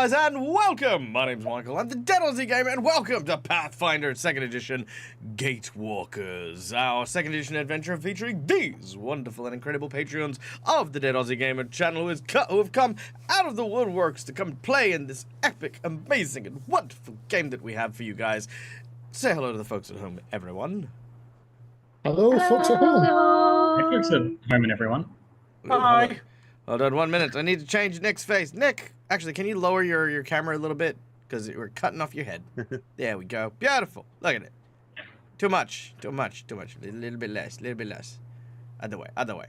guys, and welcome! My name's Michael, I'm the Dead Aussie Gamer, and welcome to Pathfinder 2nd Edition Gatewalkers, our 2nd Edition adventure featuring these wonderful and incredible Patreons of the Dead Aussie Gamer channel who have come out of the woodworks to come play in this epic, amazing, and wonderful game that we have for you guys. Say hello to the folks at home, everyone. Hello, folks at home. Hey, folks at home, everyone. Hi. Hold on 1 minute. I need to change Nick's face. Nick, actually, can you lower your camera a little bit? Because we're cutting off your head. There we go. Beautiful. Look at it. Too much. Too much. Too much. A little bit less. A little bit less. Other way. Other way.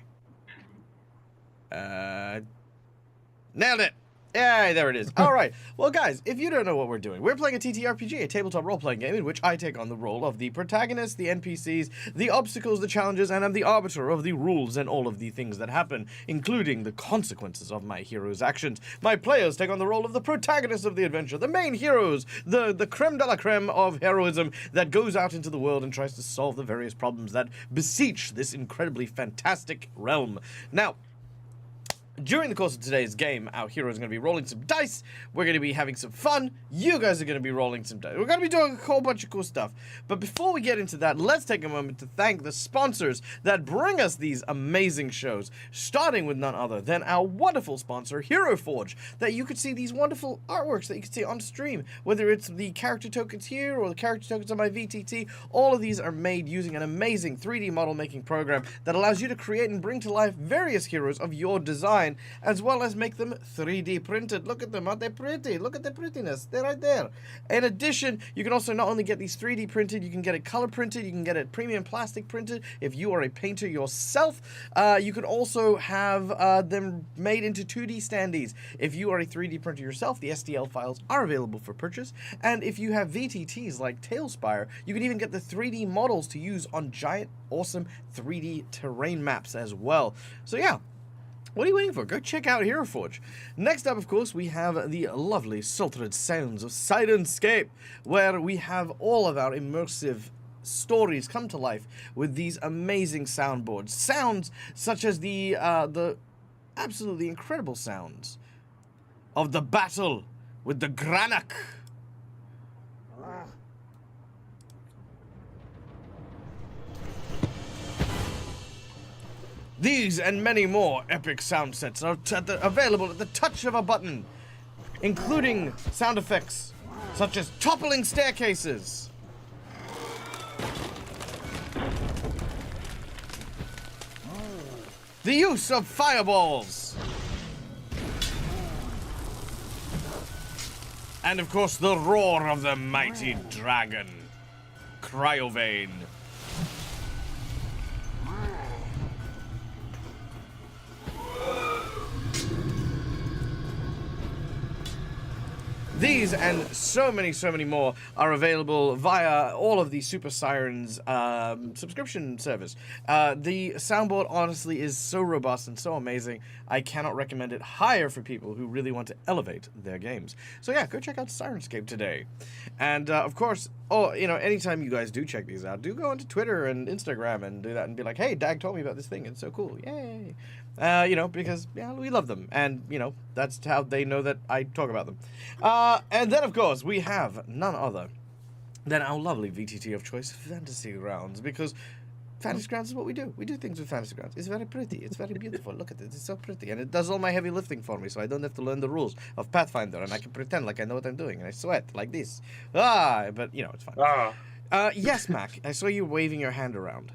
Nailed it. Yeah, there it is. All right. Well, guys, if you don't know what we're doing, we're playing a TTRPG, a tabletop role-playing game in which I take on the role of the protagonist, the NPCs, the obstacles, the challenges, and I'm the arbiter of the rules and all of the things that happen, including the consequences of my heroes' actions. My players take on the role of the protagonists of the adventure, the main heroes, the creme de la creme of heroism that goes out into the world and tries to solve the various problems that beseech this incredibly fantastic realm. Now, during the course of today's game, our heroes are going to be rolling some dice. We're going to be having some fun. You guys are going to be rolling some dice. We're going to be doing a whole bunch of cool stuff. But before we get into that, let's take a moment to thank the sponsors that bring us these amazing shows, starting with none other than our wonderful sponsor, Hero Forge, that you could see these wonderful artworks that you can see on stream, whether it's the character tokens here or the character tokens on my VTT. All of these are made using an amazing 3D model making program that allows you to create and bring to life various heroes of your design, as well as make them 3D printed. Look at them, aren't they pretty? Look at the prettiness, they're right there. In addition, you can also not only get these 3D printed, you can get it color printed, you can get it premium plastic printed if you are a painter yourself. You can also have them made into 2D standees. If you are a 3D printer yourself, the STL files are available for purchase. And if you have VTTs like Tailspire, you can even get the 3D models to use on giant, awesome 3D terrain maps as well. So yeah, what are you waiting for? Go check out Hero Forge. Next up, of course, we have the lovely sultred sounds of Sirenscape, where we have all of our immersive stories come to life with these amazing soundboards. Sounds such as the absolutely incredible sounds of the battle with the Granach. These and many more epic sound sets are available at the touch of a button, including sound effects such as toppling staircases, the use of fireballs, and of course the roar of the mighty dragon, Cryovane. These and so many more are available via all of the Super Sirens subscription service. The soundboard honestly is so robust and so amazing. I cannot recommend it higher for people who really want to elevate their games. So yeah, go check out Sirenscape today. And of course, anytime you guys do check these out, do go onto Twitter and Instagram and do that and be like, hey, Dag told me about this thing, it's so cool, yay. Because, yeah, we love them. And, that's how they know that I talk about them. And then, of course, we have none other than our lovely VTT of choice, Fantasy Grounds. Because Fantasy Grounds is what we do. We do things with Fantasy Grounds. It's very pretty. It's very beautiful. Look at it. It's so pretty. And it does all my heavy lifting for me, so I don't have to learn the rules of Pathfinder. And I can pretend like I know what I'm doing. And I sweat like this. But, it's fine. Yes, Mac. I saw you waving your hand around.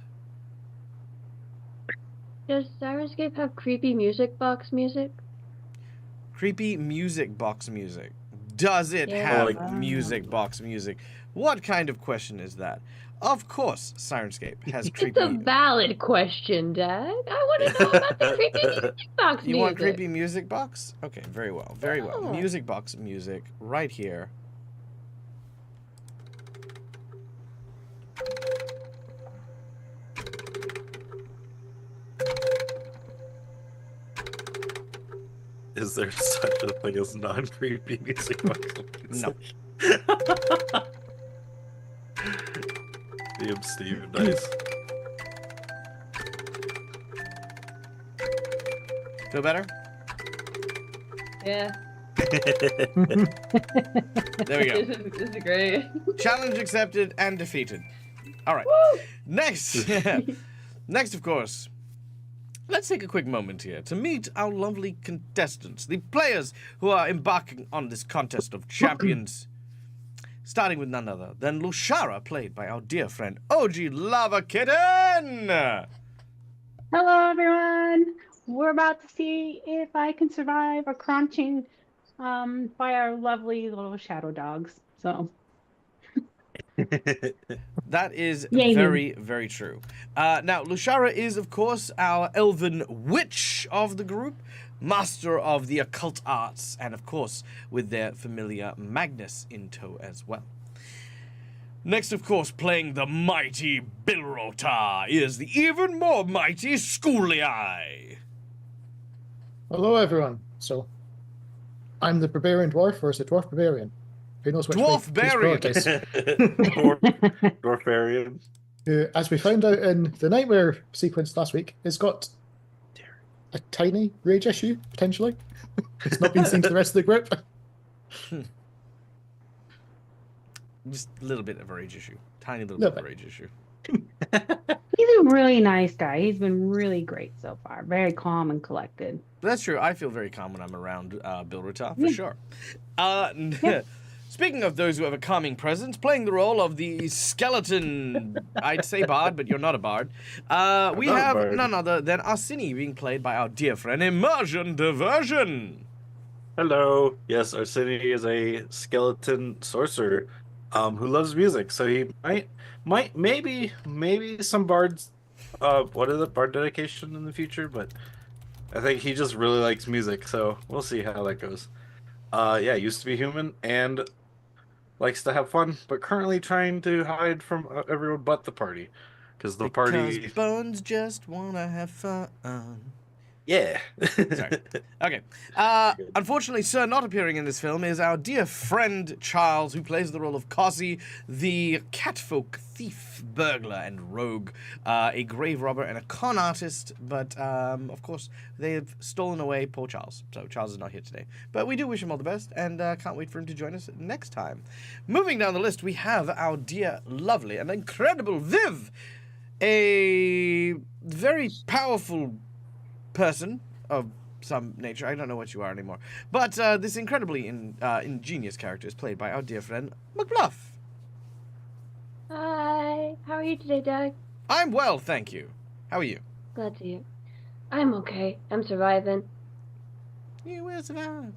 Does Sirenscape have creepy music box music? Creepy music box music. Does it have music box music? What kind of question is that? Of course, Sirenscape has creepy... It's a valid question, Dad. I want to know about the creepy music box music. You want creepy music box? Okay, very well, very well. Music box music, right here. Is there such a thing as non-creepy music box music? No. Damn, Steve, nice. Feel better? Yeah. There we go. This is great. Challenge accepted and defeated. All right. Woo! Next. Next, of course. Let's take a quick moment here to meet our lovely contestants, the players who are embarking on this contest of champions. Starting with none other than Lushara, played by our dear friend OG Lava Kitten. Hello, everyone. We're about to see if I can survive a crunching by our lovely little shadow dogs. So, That is Yay. very, very true. Now, Lushara is, of course, our elven witch of the group, master of the occult arts, and, of course, with their familiar Magnus in tow as well. Next, of course, playing the mighty Bilrota is the even more mighty Schoolii. Hello, everyone. So, I'm the barbarian dwarf, or is it dwarf barbarian? Who knows which Dwarf-barian. Dwarfarian. Who, as we found out in the nightmare sequence last week, has got a tiny rage issue, potentially. It's not been seen to the rest of the group. Just a little bit of a rage issue. Tiny little Little bit of a bit. rage issue. he's a really nice guy. He's been really great so far. Very calm and collected. That's true. I feel very calm when I'm around Bilrota, for Yeah. sure. Yeah. Speaking of those who have a calming presence, playing the role of the skeleton, I'd say bard, but you're not a bard. We not a have bard. none other than Arsini, being played by our dear friend Immersion Diversion. Hello. Yes, Arsini is a skeleton sorcerer who loves music. So he maybe some bards. What is it? Bard dedication in the future, but I think he just really likes music. So we'll see how that goes. Yeah, used to be human and likes to have fun, but currently trying to hide from everyone but the party, because the party. Because bones just wanna have fun. Yeah. Sorry. Okay. Unfortunately, sir, not appearing in this film is our dear friend Charles, who plays the role of Cossie, the catfolk thief, burglar, and rogue, a grave robber and a con artist. But of course, they have stolen away poor Charles. So Charles is not here today. But we do wish him all the best, and can't wait for him to join us next time. Moving down the list, we have our dear, lovely, and incredible Viv, a very powerful person of some nature. I don't know what you are anymore. But this incredibly ingenious character is played by our dear friend McBluff. Hi. How are you today, Doug? I'm well, thank you. How are you? Glad to hear. I'm okay. I'm surviving. You will survive.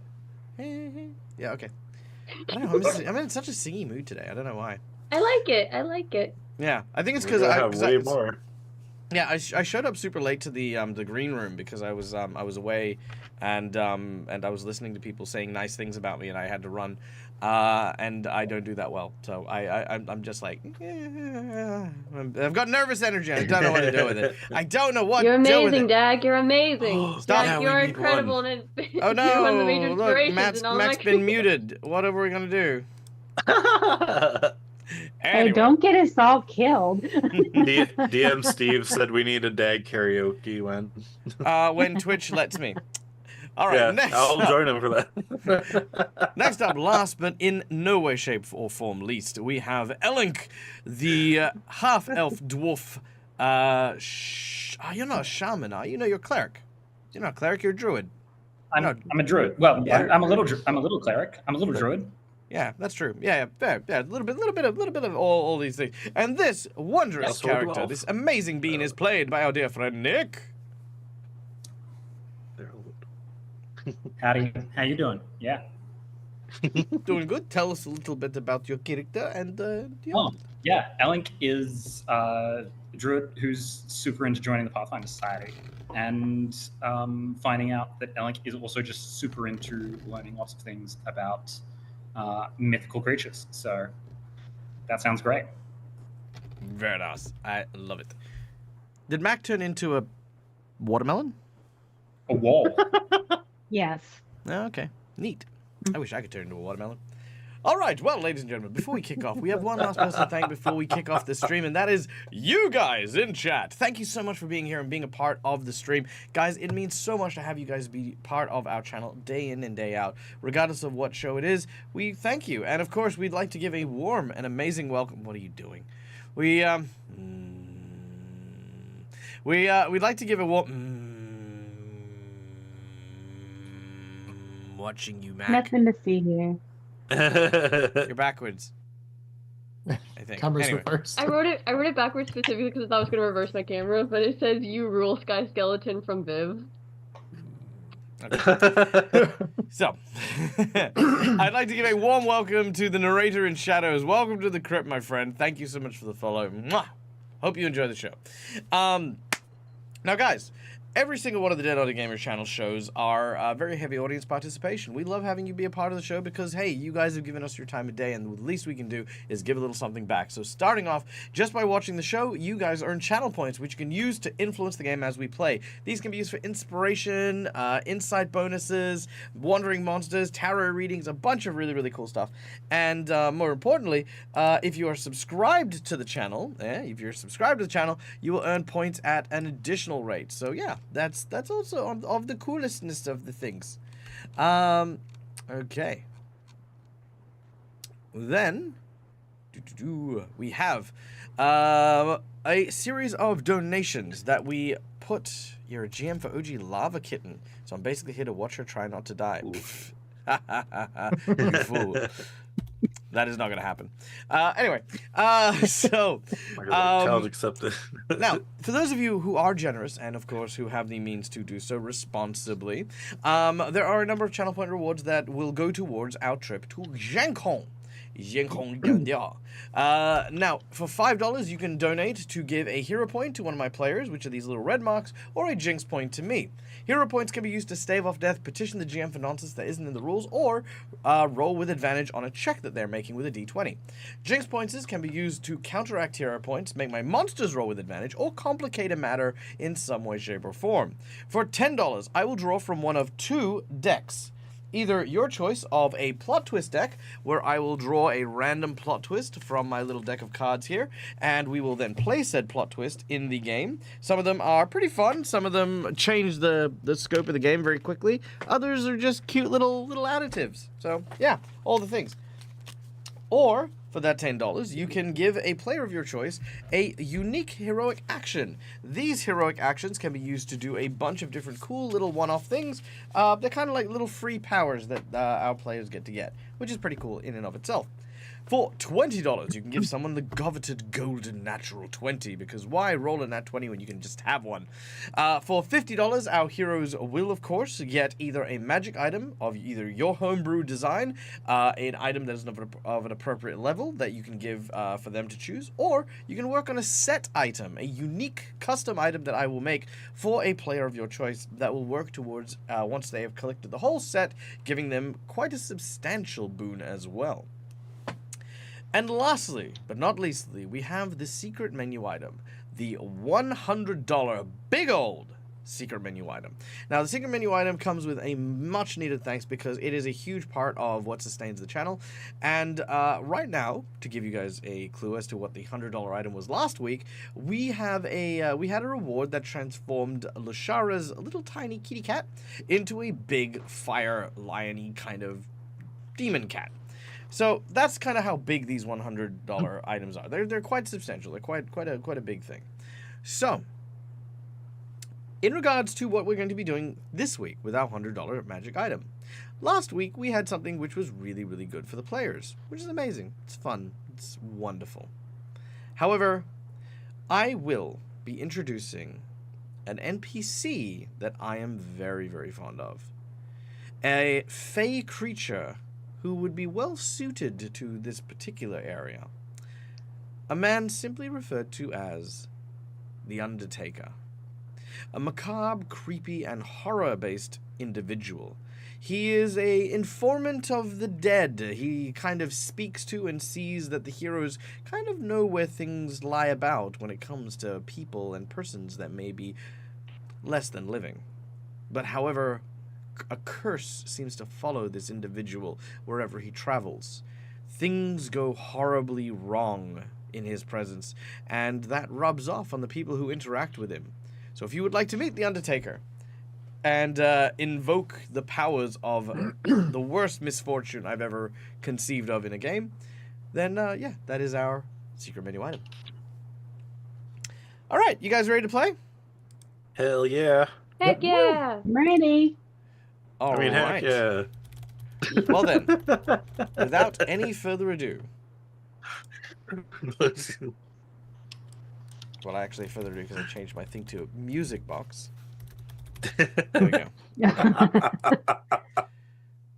Hey, hey. Yeah, okay. I don't know. I'm in such a singy mood today. I don't know why. I like it. I like it. Yeah, I think it's We're because gonna have way more. Yeah, I showed up super late to the green room because I was away, and I was listening to people saying nice things about me, and I had to run, and I don't do that well, so I'm just like, I've got nervous energy. I don't know what to do with it. I don't know what You're to do with amazing, it. Dag. You're amazing. Stop. Dag, Yeah, we you're need incredible. one. And Oh you're one of the major no! Look, inspirations Matt's in all my been muted. What are we gonna do? Hey, Anyway. don't get us all killed. DM Steve said we need a dag karaoke When Twitch lets me. All right, yeah, next I'll up. join him for that. Next up, last but in no way, shape, or form least, we have Elink, the half-elf dwarf. You're not a shaman, are you? No, you're a cleric. You're not a cleric. You're a druid. I'm a druid. Well, yeah, I'm a little cleric. I'm a little druid. Yeah, that's true. Yeah, fair. Yeah, a little bit of all these things. And this wondrous Yeah, so do character, all. this amazing being, is played by our dear friend Nick. How you doing? Yeah. Doing good. Tell us a little bit about your character and yeah. Oh, yeah. Elink is a druid who's super into joining the Pathfinder Society, and finding out that Elink is also just super into learning lots of things about mythical creatures. So that sounds great. Very nice. I love it. Did Mac turn into a watermelon? A wall. Yes. Oh, okay. Neat. I wish I could turn into a watermelon. All right, well, ladies and gentlemen, before we kick off, we have one last person to thank before we kick off the stream, and that is you guys in chat. Thank you so much for being here and being a part of the stream. Guys, it means so much to have you guys be part of our channel day in and day out. Regardless of what show it is, we thank you. And, of course, we'd like to give a warm and amazing welcome. What are you doing? We'd like to give a warm... watching you, Mac. Nothing to see here. You're backwards. I think. Cameras Anyway. reversed. I wrote it backwards specifically because I thought I was going to reverse my camera, but it says "You rule, Sky Skeleton" from Viv. So, I'd like to give a warm welcome to the narrator in shadows. Welcome to the crypt, my friend. Thank you so much for the follow. Mwah! Hope you enjoy the show. Now, guys, every single one of the Dead Audio Gamer channel shows are very heavy audience participation. We love having you be a part of the show because, hey, you guys have given us your time of day, and the least we can do is give a little something back. So starting off, just by watching the show, you guys earn channel points, which you can use to influence the game as we play. These can be used for inspiration, insight bonuses, wandering monsters, tarot readings, a bunch of really, really cool stuff. And more importantly, if you are subscribed to the channel, you will earn points at an additional rate. So yeah, that's also of the coolestness of the things. Okay. Then we have a series of donations that we put. You're a GM for OG Lava Kitten, so I'm basically here to watch her try not to die. You fool. That is not going to happen. Anyway, so... challenge accepted. Now, for those of you who are generous, and of course who have the means to do so responsibly, there are a number of channel point rewards that will go towards our trip to Jiankong. Now, for $5, you can donate to give a hero point to one of my players, which are these little red marks, or a jinx point to me. Hero points can be used to stave off death, petition the GM for nonsense that isn't in the rules, or roll with advantage on a check that they're making with a d20. Jinx points can be used to counteract hero points, make my monsters roll with advantage, or complicate a matter in some way, shape, or form. For $10, I will draw from one of two decks. Either your choice of a plot twist deck, where I will draw a random plot twist from my little deck of cards here, and we will then play said plot twist in the game. Some of them are pretty fun. Some of them change the scope of the game very quickly. Others are just cute little additives. So, yeah, all the things. Or, for that $10, you can give a player of your choice a unique heroic action. These heroic actions can be used to do a bunch of different cool little one-off things. They're kind of like little free powers that our players get, which is pretty cool in and of itself. For $20, you can give someone the coveted golden natural 20, because why roll a nat 20 when you can just have one? For $50, our heroes will, of course, get either a magic item of either your homebrew design, an item that is of an appropriate level that you can give for them to choose, or you can work on a set item, a unique custom item that I will make for a player of your choice that will work towards, once they have collected the whole set, giving them quite a substantial boon as well. And lastly, but not leastly, we have the secret menu item, the $100 big old secret menu item. Now, the secret menu item comes with a much needed thanks because it is a huge part of what sustains the channel. And right now, to give you guys a clue as to what the $100 item was last week, we had a reward that transformed Lushara's little tiny kitty cat into a big fire lion-y kind of demon cat. So that's kind of how big these $100 items are. They're quite substantial. They're quite a big thing. So, in regards to what we're going to be doing this week with our $100 magic item, last week we had something which was really, really good for the players, which is amazing. It's fun. It's wonderful. However, I will be introducing an NPC that I am very, very fond of. A fey creature who would be well suited to this particular area. A man simply referred to as the Undertaker. A macabre, creepy, and horror-based individual. He is a informant of the dead. He kind of speaks to and sees that the heroes kind of know where things lie about when it comes to people and persons that may be less than living. But however, a curse seems to follow this individual wherever he travels. things go horribly wrong in his presence, and that rubs off on the people who interact with him. So if you would like to meet the Undertaker and invoke the powers of the worst misfortune I've ever conceived of in a game, then yeah, that is our secret menu item. All right, you guys ready to play? Hell yeah. Heck yeah! I'm ready. All I mean, right. heck yeah. Well then, without any further ado, well, actually, further ado, because I changed my thing to a music box. There we go.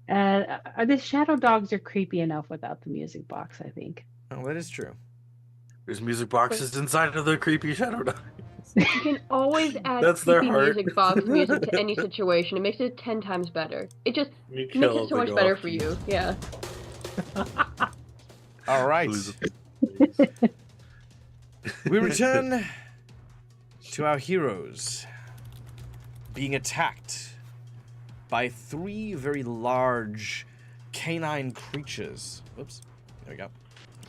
The shadow dogs are creepy enough without the music box, I think. Oh, that is true. There's music boxes inside of the creepy shadow dog. You can always add That's their creepy heart. music box music to any situation. It makes it 10 times better. It just You makes kill it so the much better ghost. for you. Yeah. All right. We return to our heroes being attacked by 3 very large canine creatures. Oops. There we go.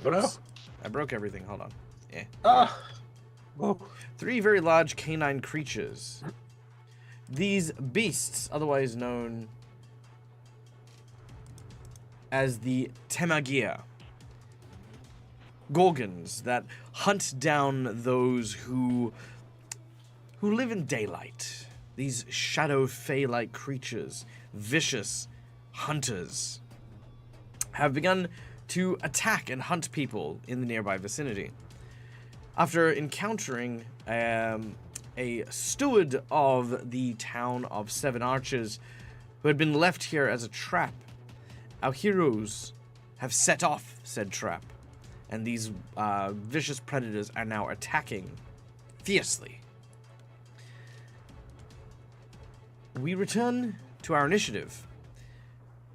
What Oops. else? I broke everything. Hold on. Yeah. Ah. Whoa. 3 very large canine creatures. These beasts, otherwise known as the Temagia, gorgons that hunt down those who live in daylight. These shadow fae-like creatures, vicious hunters, have begun to attack and hunt people in the nearby vicinity. After encountering a steward of the town of Sevenarches who had been left here as a trap, our heroes have set off said trap, and these vicious predators are now attacking fiercely. We return to our initiative,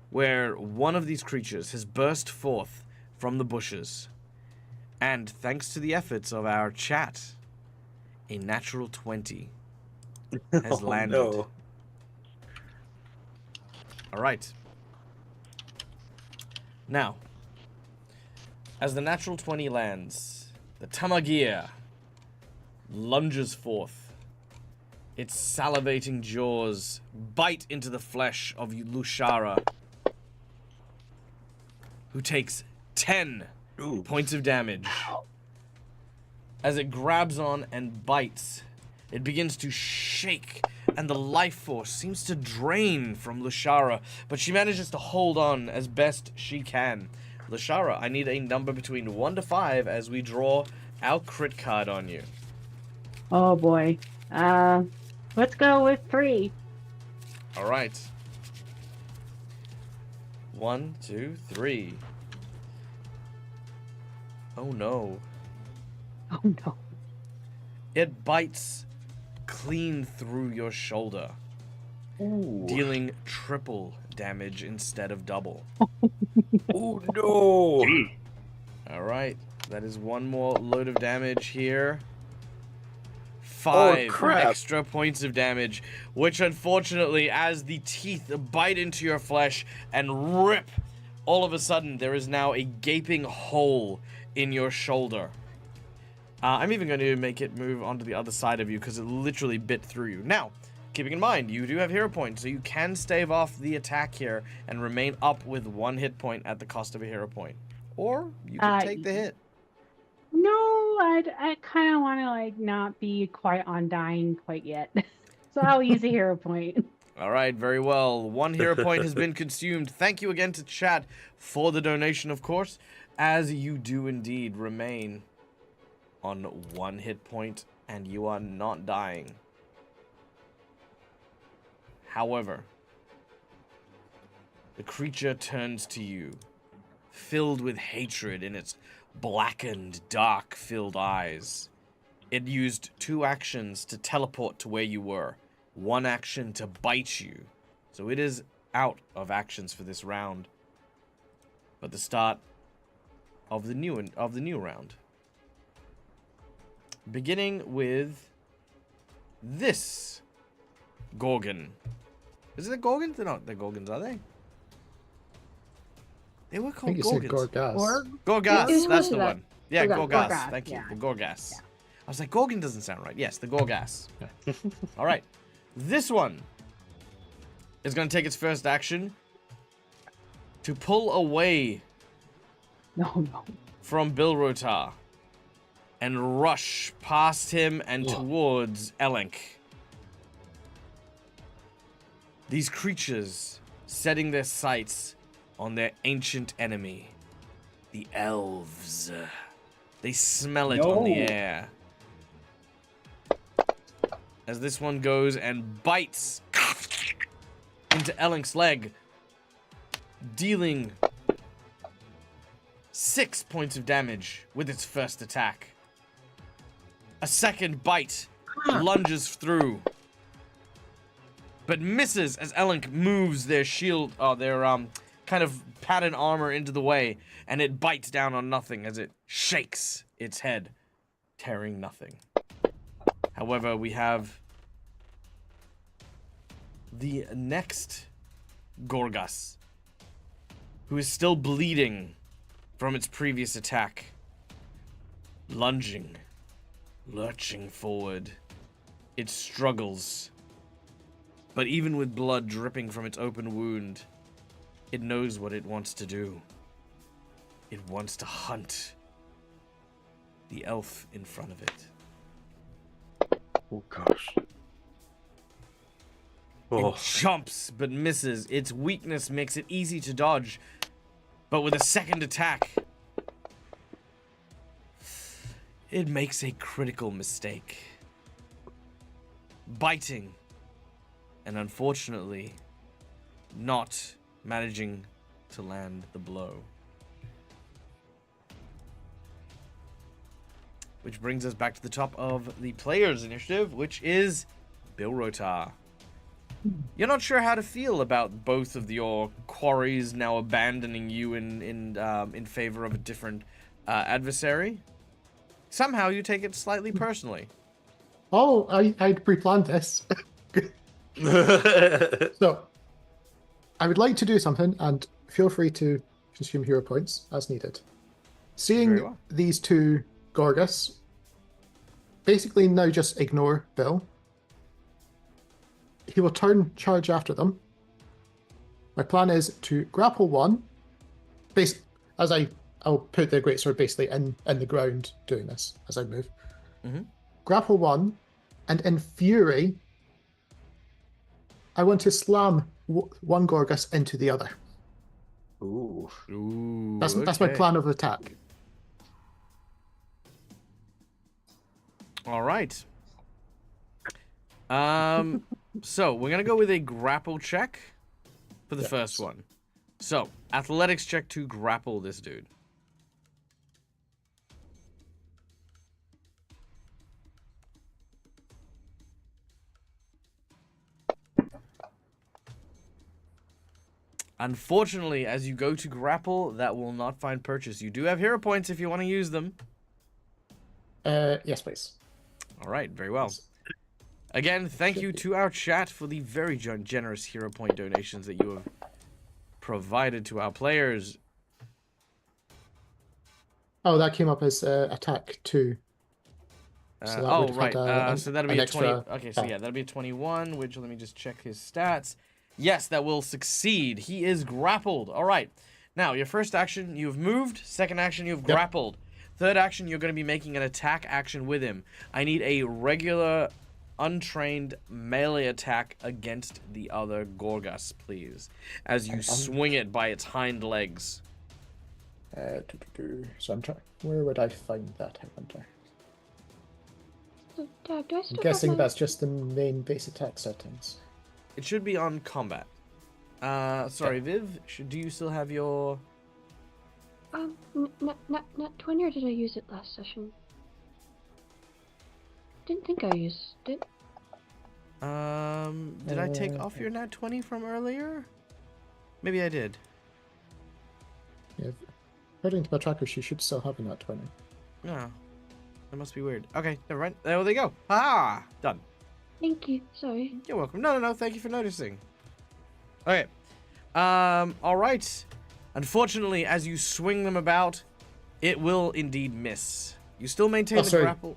where one of these creatures has burst forth from the bushes, and thanks to the efforts of our chat, a natural 20 has landed. No. All right. Now, as the natural 20 lands, the Tamagia lunges forth. Its salivating jaws bite into the flesh of Lushara, who takes 10 Ooh. points of damage. As it grabs on and bites, it begins to shake, and the life force seems to drain from Lushara, but she manages to hold on as best she can. Lushara, I need a number between 1 to 5 as we draw our crit card on you. Oh boy. Let's go with 3. All right. 1, 2, 3. Oh no. Oh no. It bites clean through your shoulder, Ooh. dealing triple damage instead of double. Oh no. Gee. All right. That is 1 more load of damage here. 5 crap. extra points of damage, which unfortunately, as the teeth bite into your flesh and rip, all of a sudden there is now a gaping hole in your shoulder. I'm even going to make it move onto the other side of you because it literally bit through you. Now, keeping in mind, you do have hero points, so you can stave off the attack here and remain up with 1 hit point at the cost of a hero point. Or you can take the hit. No, I kind of want to like not be quite on dying quite yet. So I'll use a hero point. All right, very well. 1 hero point has been consumed. Thank you again to chat for the donation, of course, as you do indeed remain on 1 hit point and you are not dying. However, the creature turns to you, filled with hatred in its blackened, dark-filled eyes. It used 2 actions to teleport to where you were, 1 action to bite you, so it is out of actions for this round. But the start of the new round, beginning with this Gorgon. Is it a Gorgon? They're not the Gorgons, are they? They were I called think you said Gorgons. Gorgas. Gorgas, It was that's supposed the to one. Yeah, Gorgas, Gorgas. Gorgas, Thank you. yeah. The Gorgas. Yeah. I was like, Gorgon doesn't sound right. Yes, the Gorgas. All right. This one is going to take its first action to pull away No. from Bilrotar and rush past him and towards Elenk. These creatures setting their sights on their ancient enemy, the elves. They smell it on the air. As this one goes and bites into Elenk's leg, dealing 6 points of damage with its first attack. A second bite lunges through, but misses as Elenk moves their shield, their kind of padded armor into the way, and it bites down on nothing as it shakes its head, tearing nothing. However, we have the next Gorgas, who is still bleeding from its previous attack, lunging, lurching forward. It struggles, but even with blood dripping from its open wound, it knows what it wants to do. It wants to hunt the elf in front of it. Oh gosh. Oh. It jumps but misses. Its weakness makes it easy to dodge, but with a second attack, it makes a critical mistake. Biting, and unfortunately, not managing to land the blow. Which brings us back to the top of the players' initiative, which is Bilrotar. You're not sure how to feel about both of your quarries now abandoning you in favor of a different adversary. Somehow you take it slightly personally. Oh, I'd pre-planned this. So, I would like to do something, and feel free to consume hero points as needed. Very Seeing well. these two Gorgas, basically now just ignore Bill. He will charge after them. My plan is to grapple one, I'll put the greatsword basically in the ground doing this as I move. Mm-hmm. Grapple one, and in fury, I want to slam one Gorgas into the other. Ooh. Ooh, That's my okay. plan of attack. All right. So we're gonna go with a grapple check for the first one. So athletics check to grapple this dude. Unfortunately, as you go to grapple, that will not find purchase. You do have hero points if you want to use them. Yes, please. All right, very well. Again, thank you to our chat for the very generous hero point donations that you have provided to our players. Oh, that came up as attack 2. So that would have right. had, So that'll an be a extra- 20. Okay, so yeah, that'll be a 21, which let me just check his stats. Yes, that will succeed. He is grappled. All right. Now, your first action, you've moved. Second action, you've grappled. Third action, you're going to be making an attack action with him. I need a regular, untrained melee attack against the other Gorgas, please. As you swing it by its hind legs. So I'm trying. Where would I find that? I wonder. So, Dad, do I still I'm guessing have my... that's just the main base attack settings. It should be on combat. Sorry, Viv, do you still have your... Not 20, or did I use it last session? Didn't think I used it. Did I take off your nat 20 from earlier? Maybe I did. Yeah, according to my tracker, she should still have a nat 20. No. That must be weird. Okay, never mind. There they go. Ah, done. Thank you. Sorry. You're welcome. No. Thank you for noticing. Okay. All right. Unfortunately, as you swing them about, it will indeed miss. You still maintain the sorry. grapple.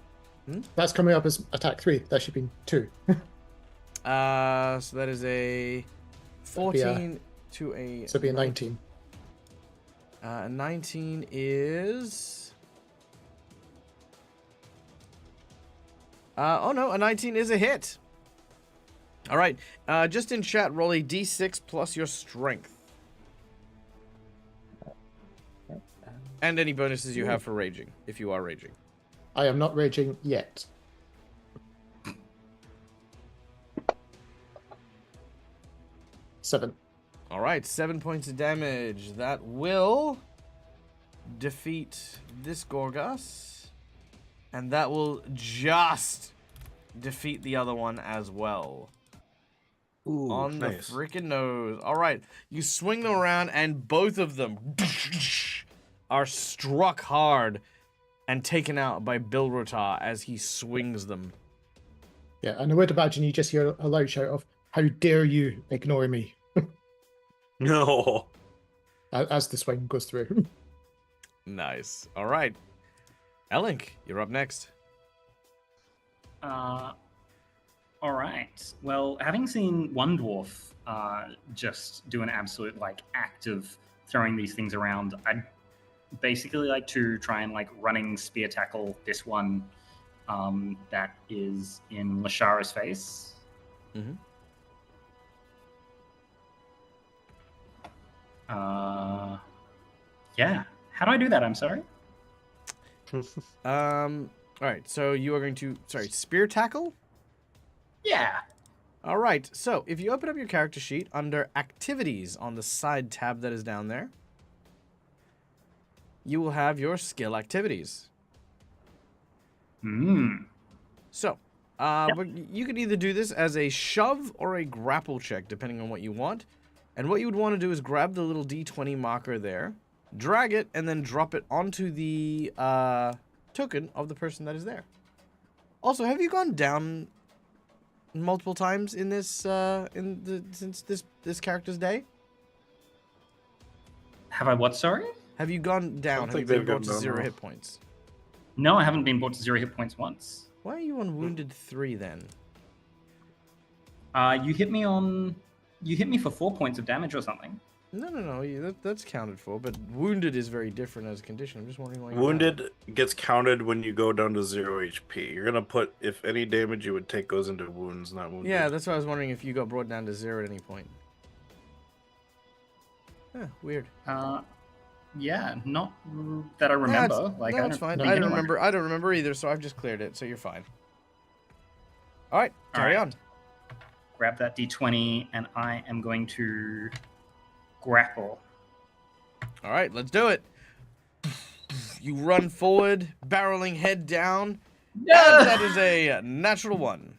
That's coming up as attack 3. That should be 2. So that is a 14 to a... So it'd be a 19. 19 is... oh no, a 19 is a hit. All right, just in chat, roll a d6 plus your strength. And any bonuses you have for raging, if you are raging. I am not raging yet. Seven. All right, 7 points of damage. That will defeat this Gorgas. And that will just defeat the other one as well. Ooh, On nice. the freaking nose. All right, you swing them around and both of them are struck hard and taken out by Bilrotar as he swings them. Yeah, and I would imagine you just hear a loud shout of, "How dare you ignore me?" No. As the swing goes through. Nice. All right. Elink, you're up next. All right. Well, having seen one dwarf just do an absolute act of throwing these things around, I'd basically like to try and running spear tackle this one that is in Lashara's face. Mm-hmm. Yeah. How do I do that? I'm sorry. All right, so you are going to, spear tackle? Yeah. All right, so if you open up your character sheet under activities on the side tab that is down there, you will have your skill activities. So, but you can either do this as a shove or a grapple check, depending on what you want. And what you would want to do is grab the little D20 marker there, drag it, and then drop it onto the token of the person that is there. Also, have you gone down multiple times in this since this character's day? Have I what? Sorry. Have you gone down? Have you think been they've brought gone to down, 0 no. hit points? No, I haven't been brought to 0 hit points once. Why are you on wounded 3 then? You hit me for 4 points of damage or something. No. That's counted for, but wounded is very different as a condition. I'm just wondering why. Wounded gets counted when you go down to 0 HP. You're gonna put if any damage you would take goes into wounds, not wounded. Yeah, that's why I was wondering if you got brought down to 0 at any point. Huh, weird. Yeah, not that I remember. That's fine. think I don't anyone- remember. I don't remember either, so I've just cleared it. So you're fine. All right, carry on. Grab that D20, and I am going to grapple. All right, let's do it. You run forward, barreling head down, and that is a natural 1.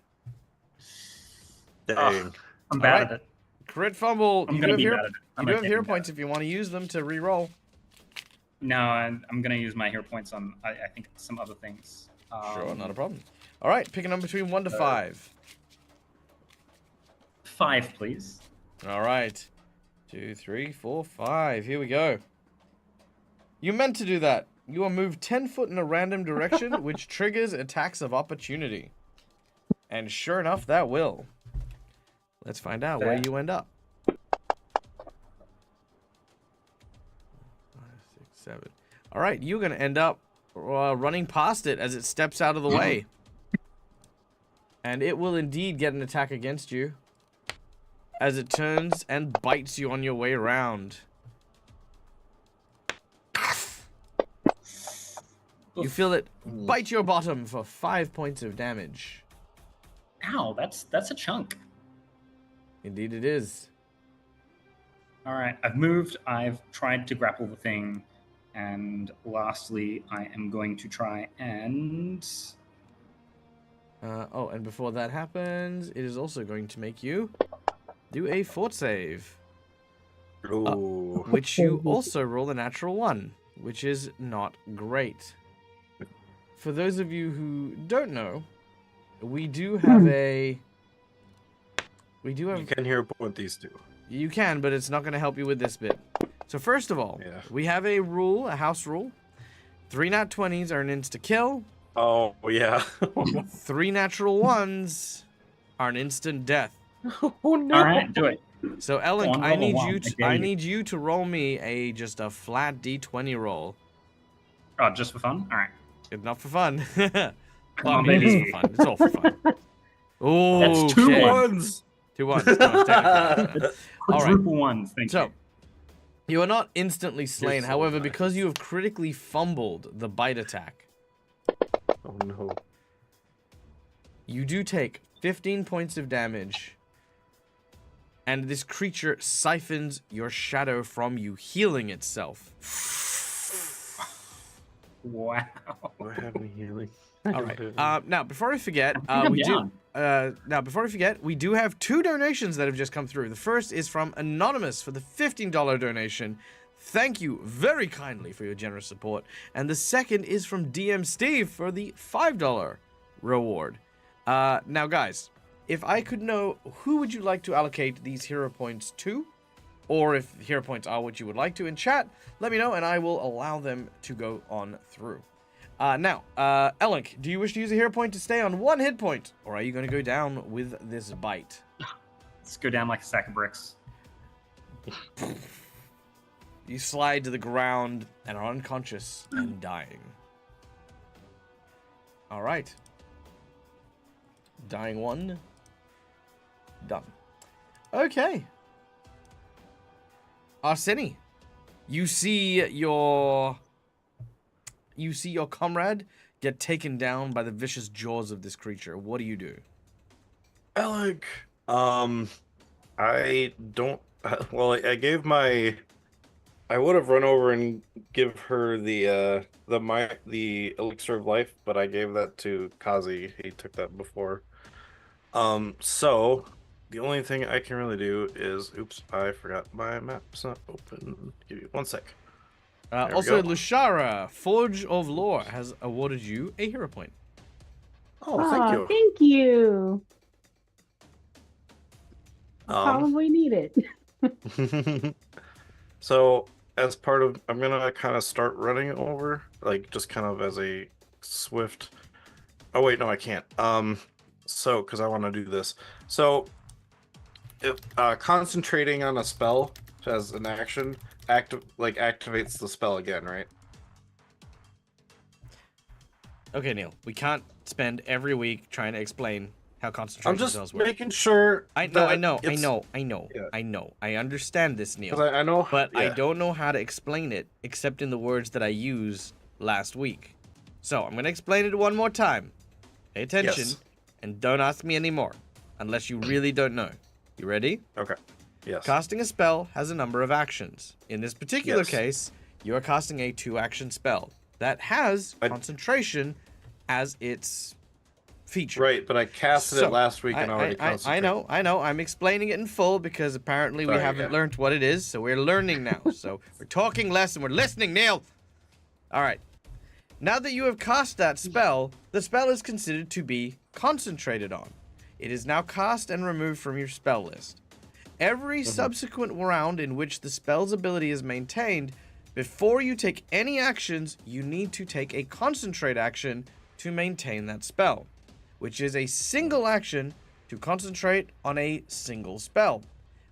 Dang. I'm bad Alright. at it. Crit fumble. I'm You gonna do be have bad at it. I'm you do gonna have get hero bad points if you want to use them to re-roll. No, I'm going to use my hero points on, I think, some other things. Sure, not a problem. All right, pick a number between 1 to 5. 5, please. All right. 2, 3, 4, 5. Here we go. You meant to do that. You are moved 10 foot in a random direction, which triggers attacks of opportunity. And sure enough, that will. Let's find out where you end up. 5, 6, 7. All right, you're going to end up running past it as it steps out of the way. And it will indeed get an attack against you as it turns and bites you on your way around. You feel it bite your bottom for 5 points of damage. Ow, that's a chunk. Indeed it is. All right, I've moved. I've tried to grapple the thing. And lastly, I am going to try and... And before that happens, it is also going to make you do a fort save. Ooh. Which you also roll a natural 1, which is not great. For those of you who don't know, we do have a... You can hero point these two. You can, but it's not going to help you with this bit. So first of all, Yeah. we have a rule, a house rule. 3 nat 20s are an insta kill. Oh yeah. 3 natural 1s are an instant death. Oh no. All right, do it. So Ellen, Go on, I roll a need one. you I to dare you. need you to roll me just a flat d20 roll. Oh, just for fun. All right. Not for fun. Come Well, I on, mean, it is baby. for fun. It's all for fun. Oh, That's 2 shit. ones. 2 1s. No, technically. All right. Quadruple ones. Thank So, you. you are not instantly slain. so However, nice. because you have critically fumbled the bite attack, Oh no. you do take 15 points of damage. And this creature siphons your shadow from you, healing itself. Wow. Do I have any healing? All right. Now, before I forget, I'm we down. do have 2 donations that have just come through. The first is from Anonymous for the $15 donation. Thank you very kindly for your generous support. And the second is from DM Steve for the $5 reward. Now, guys, if I could know, who would you like to allocate these hero points to? Or if hero points are what you would like to in chat, let me know and I will allow them to go on through. Now, Elink, do you wish to use a hero point to stay on 1 hit point? Or are you going to go down with this bite? Let's go down like a sack of bricks. You slide to the ground and are unconscious and dying. Alright. Dying 1. Done. Okay. Arseni, you see your comrade get taken down by the vicious jaws of this creature. What do you do? Alec. I don't. Well, I would have run over and give her the elixir of life, but I gave that to Kazi. He took that before. So the only thing I can really do is, oops, I forgot my map's not open. Give you 1 sec. There we Also, go. Lushara, Forge of Lore, has awarded you a hero point. Oh, thank you. Thank you. Um, Probably need it. So as part of, I'm gonna kind of start running over, like just kind of as a swift. Oh wait, no, I can't. So because I want to do this. So if concentrating on a spell as an action activates the spell again, right? Okay, Neil, we can't spend every week trying to explain how concentration I'm just spells work. making sure. I that know. it's- Yeah. I understand this, Neil. 'Cause I know, But I yeah. don't know how to explain it except in the words that I used last week. So I'm going to explain it one more time. Pay attention Yes. and don't ask me anymore unless you really don't know. You ready? Okay. Yes. Casting a spell has a number of actions. In this particular Yes. case, you are casting a 2-action spell that has I- concentration as its feature. Right, but I casted it last week and already I concentrated. know. I'm explaining it in full because apparently we Sorry, haven't yeah. learned what it is, so we're learning now. So we're talking less and we're listening, Neil. All right. Now that you have cast that spell, the spell is considered to be concentrated on. It is now cast and removed from your spell list. Every subsequent round in which the spell's ability is maintained, before you take any actions, you need to take a concentrate action to maintain that spell, which is a single action to concentrate on a single spell.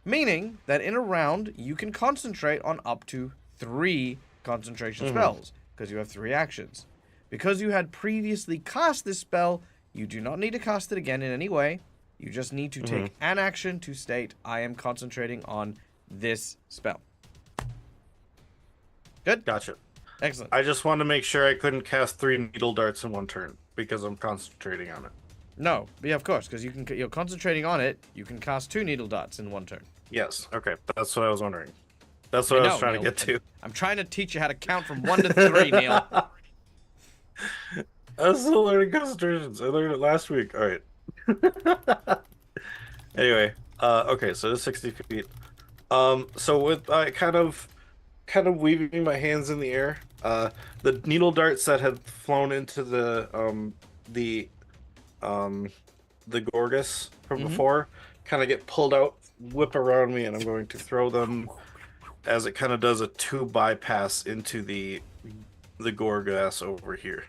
Meaning that in a round, you can concentrate on up to 3 concentration spells, because you have 3 actions. Because you had previously cast this spell, you do not need to cast it again in any way. You just need to take an action to state, I am concentrating on this spell. Good? Gotcha. Excellent. I just wanted to make sure I couldn't cast 3 needle darts in one turn because I'm concentrating on it. No, yeah, of course, because you're concentrating on it. You can cast 2 needle dots in one turn. Yes. Okay. That's what I was wondering. That's what I was trying to Neil. get to. I'm trying to teach you how to count from 1 to 3, Neil. I was still learning concentrations. I learned it last week. All right. Anyway, okay, so it's 60 feet. So with kind of weaving my hands in the air, the needle darts that had flown into the Gorgus from before kind of get pulled out, whip around me, and I'm going to throw them as it kind of does a 2 bypass into the Gorgas over here.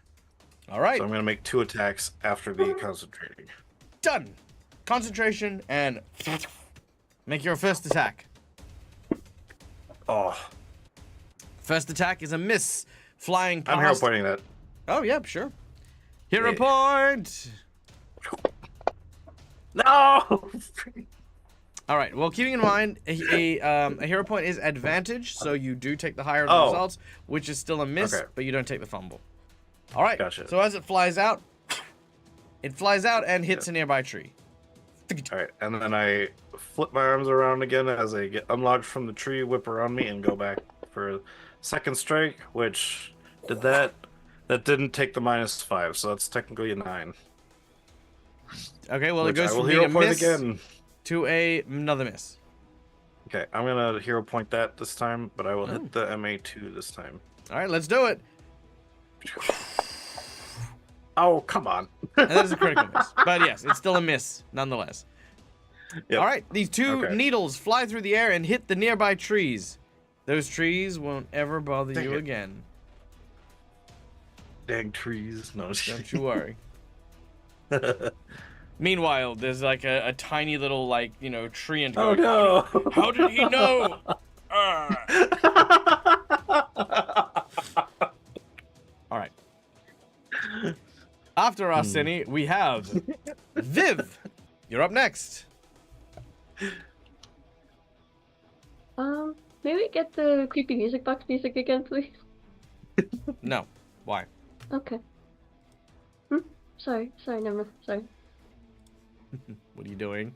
All right. So I'm gonna make 2 attacks after the concentrating. Done. Concentration and make your first attack. Oh, First attack is a miss, flying past. I'm hero pointing that. Oh, yeah, sure. Hero Yeah. point. No. All right. Well, keeping in mind, a hero point is advantage, so you do take the higher of the Oh. results, which is still a miss, Okay. but you don't take the fumble. All right. Gotcha. So as it flies out and hits a nearby tree. All right, and then I flip my arms around again as I get unlocked from the tree, whip around me, and go back for second strike, which did that. That didn't take the -5, so that's technically a 9. Okay. Well, Which it goes I will from being hero a point miss again. to another miss. Okay, I'm gonna hero point that this time, but I will hit the MA2 this time. All right. Let's do it. Oh, come on. And that is a critical miss. But yes, it's still a miss nonetheless. Yep. All right, these 2 Okay. needles fly through the air and hit the nearby trees. Those trees won't ever bother Dang you it. again. Dang trees. No, Don't you worry. Meanwhile, there's like a tiny little tree and Oh no. How did he know? All right. After Arsene, we have Viv. You're up next. Maybe get the creepy music box music again, please. No. Why? Okay. Sorry, never mind. Sorry. What are you doing?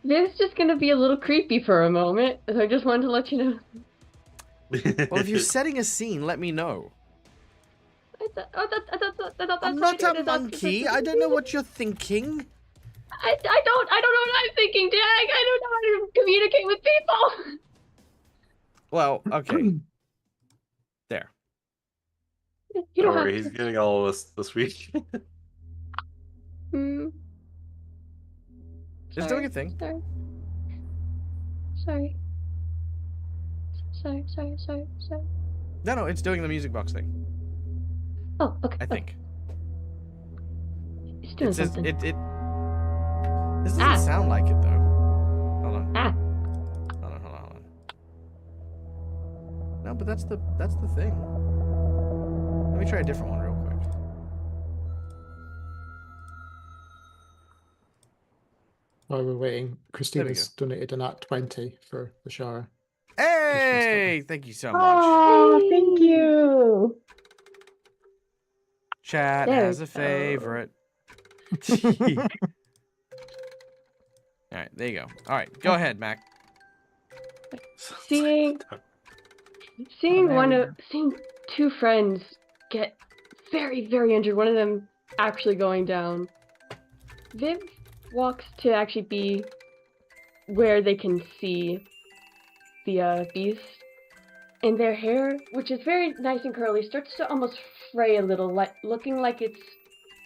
This is just gonna be a little creepy for a moment, so I just wanted to let you know. Well, if you're setting a scene, let me know. That's I'm not a monkey. I don't know what you're thinking. I don't know what I'm thinking, Dag. I don't know how to communicate with people. Well, okay. There. You Don't don't worry, have he's getting all of us this week. to. Just doing a thing. Sorry. No, it's doing the music box thing. Oh, okay. I think. It's doing It says something. it. This doesn't sound like it though. Hold on. Hold on. No, but that's the thing. Let me try a different one real quick. While we're waiting, Christina's go. donated an at 20 for the shower. Hey, thank you so much. Oh, thank you. Chat There as we a go. favorite. All right, there you go. All right, go ahead, Mac. Seeing seeing 2 friends get very, very injured, one of them actually going down. Viv walks to actually be where they can see the beast, and their hair, which is very nice and curly, starts to almost fray a little, like looking like it's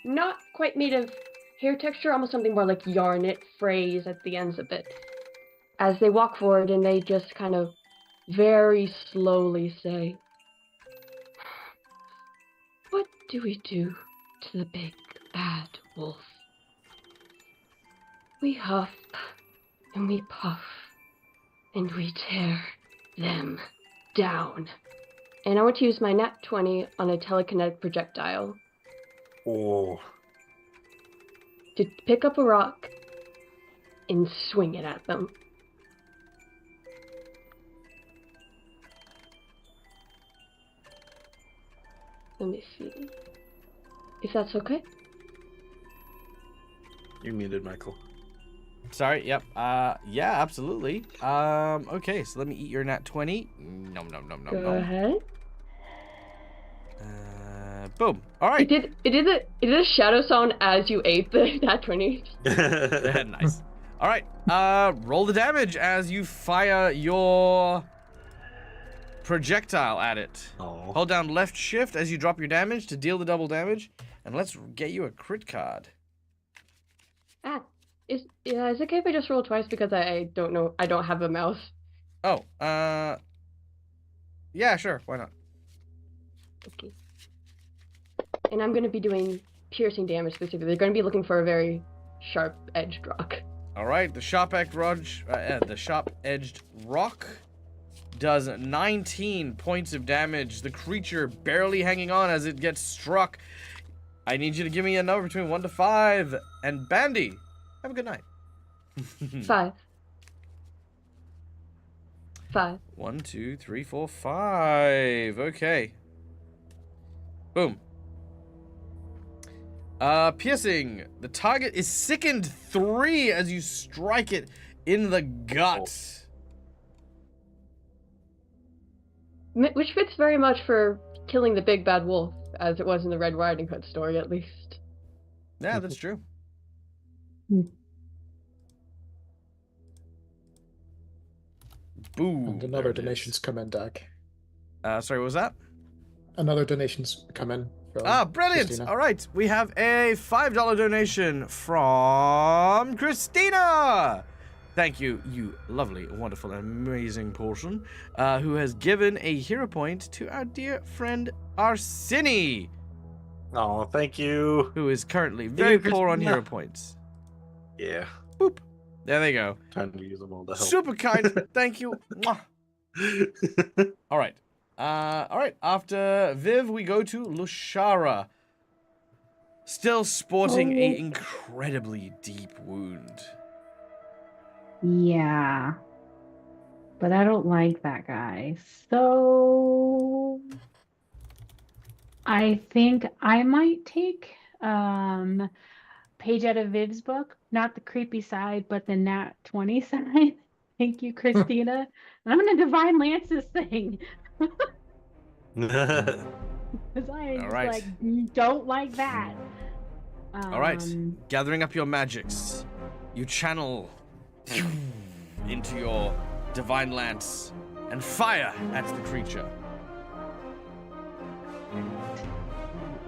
not quite made of hair texture, almost something more like yarn. It frays at the ends a bit as they walk forward, and they just kind of very slowly say, "What do we do to the big bad wolf? We huff and we puff and we tear them down." And I want to use my nat 20 on a telekinetic projectile Oh. to pick up a rock and swing it at them. Let me see if that's okay. You muted, Michael. Sorry. Yep. Yeah, absolutely. Okay, so let me eat your nat 20. Nom. Go ahead. Boom. All right. It did a shadow sound as you ate the nat 20. Nice. All right. Roll the damage as you fire your projectile at it. Oh. Hold down left shift as you drop your damage to deal the double damage, and let's get you a crit card. Is it okay if I just roll twice because I don't know, I don't have a mouse? Oh, yeah, sure. Why not? Okay. And I'm going to be doing piercing damage specifically. They're going to be looking for a very sharp-edged rock. All right, the sharp-edged rock does 19 points of damage. The creature barely hanging on as it gets struck. I need you to give me a number between 1 to 5. And Bandy, have a good night. 5. 5. 1, 2, 3, 4, 5. Okay. Boom. Piercing. The target is sickened 3 as you strike it in the gut. Which fits very much for killing the big bad wolf, as it was in the Red Riding Hood story, at least. Yeah, that's true. Boom. And another donation's come in, Dag. Sorry, what was that? Another donation's come in. From Brilliant! Christina. All right, we have a $5 donation from Christina! Thank you, you lovely, wonderful, and amazing person, who has given a hero point to our dear friend Arsini, Oh, thank you. who is currently very Thank you, poor on Christina. hero points. Yeah. Boop. There they go. Time to use them all to help. Super kind. Thank you. Mwah. All right. After Viv, we go to Lushara. Still sporting a incredibly deep wound. Yeah. But I don't like that guy. So I think I might take page out of Viv's book. Not the creepy side, but the nat 20 side. Thank you, Christina. And I'm gonna divine lance this thing. Because I All right. like don't like that. All right. Gathering up your magics, you channel into your divine lance and fire at the creature.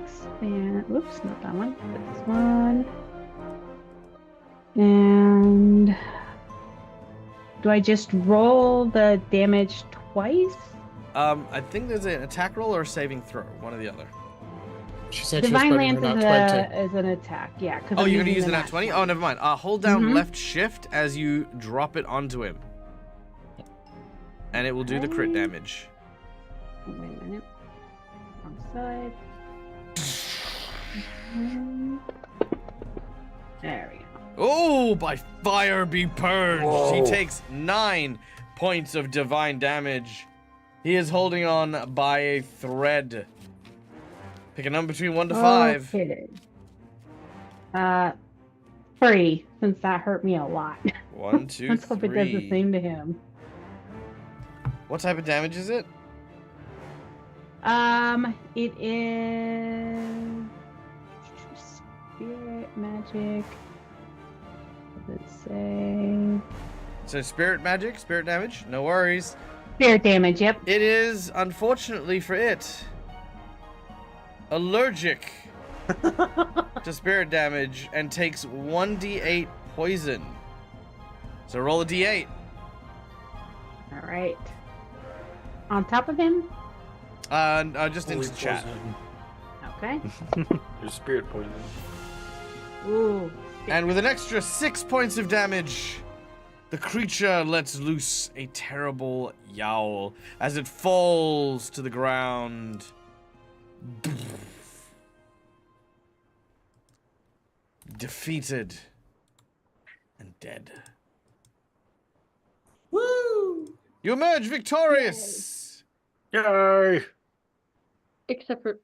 Expand. Oops, not that one. But this one. And do I just roll the damage twice? I think there's an attack roll or a saving throw, one or the other. She said she was Divine spending Lance her nat 20. is an attack, yeah. Oh, you're gonna use the nat 20? Oh, never mind. Hold down Mhm. left shift as you drop it onto him. And it will do the crit Okay. damage. Wait a minute. Wrong side. Mhm. There we go. Oh, by fire be purged. He Whoa. takes 9 points of divine damage. He is holding on by a thread. Pick a number between 1 to 5. Okay. 3, since that hurt me a lot. 1, 2, Let's hope it does the 3. same to him. What type of damage is it? It is spirit magic. What does it say? So spirit magic, spirit damage, no worries. Spirit damage, yep. It is, unfortunately for it, allergic to spirit damage and takes 1d8 poison. So roll a d8. All right. On top of him? Just into Holy chat. poison. Okay. Your spirit poison. Ooh. And with an extra 6 points of damage, the creature lets loose a terrible yowl as it falls to the ground. Defeated and dead. Woo! You emerge victorious! Yay! Except for,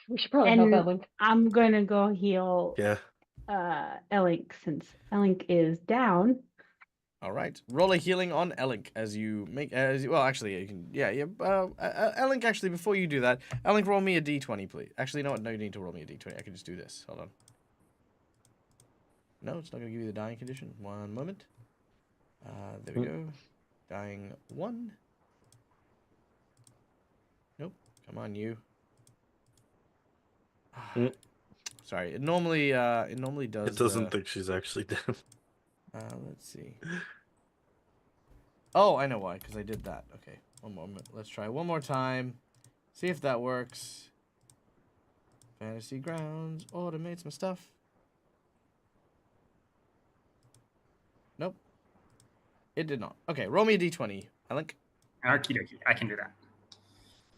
we should probably And- help Ellen. I'm gonna go heal Yeah. Elink since Elink is down. All right. Roll a healing on Elink as you make well, actually, you can Elink, actually, before you do that, Elink, roll me a d20, please. Actually, you know what? No, you need to roll me a d20. I can just do this. Hold on. No, it's not going to give you the dying condition. One moment. There we go. Dying 1. Nope. Come on, you. Mm. Sorry. It normally does. It doesn't think she's actually dead. Let's see. Oh, I know why, because I did that. Okay, one moment. Let's try one more time. See if that works. Fantasy Grounds automate some stuff. Nope. It did not. Okay, roll me a d20, Alec. Okie dokie, I can do that.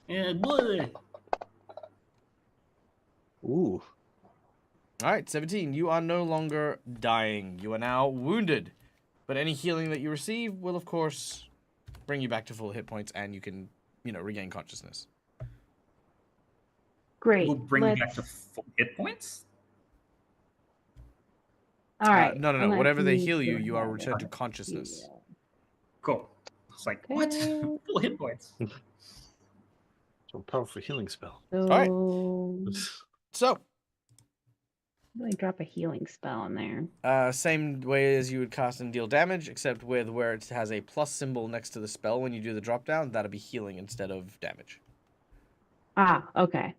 Yeah, boy. Ooh. All right, 17. You are no longer dying. You are now wounded. But any healing that you receive will, of course, bring you back to full hit points, and you can, regain consciousness. Great. We'll bring you back to full hit points. All right. No. I'm Whatever they gonna heal you, do you are that. returned to consciousness. Cool. It's like, what? Okay. Full hit points. So powerful healing spell. So, right. So, really drop a healing spell in there. same way as you would cast and deal damage, except with where it has a plus symbol next to the spell when you do the drop down, that'll be healing instead of damage. Ah, okay.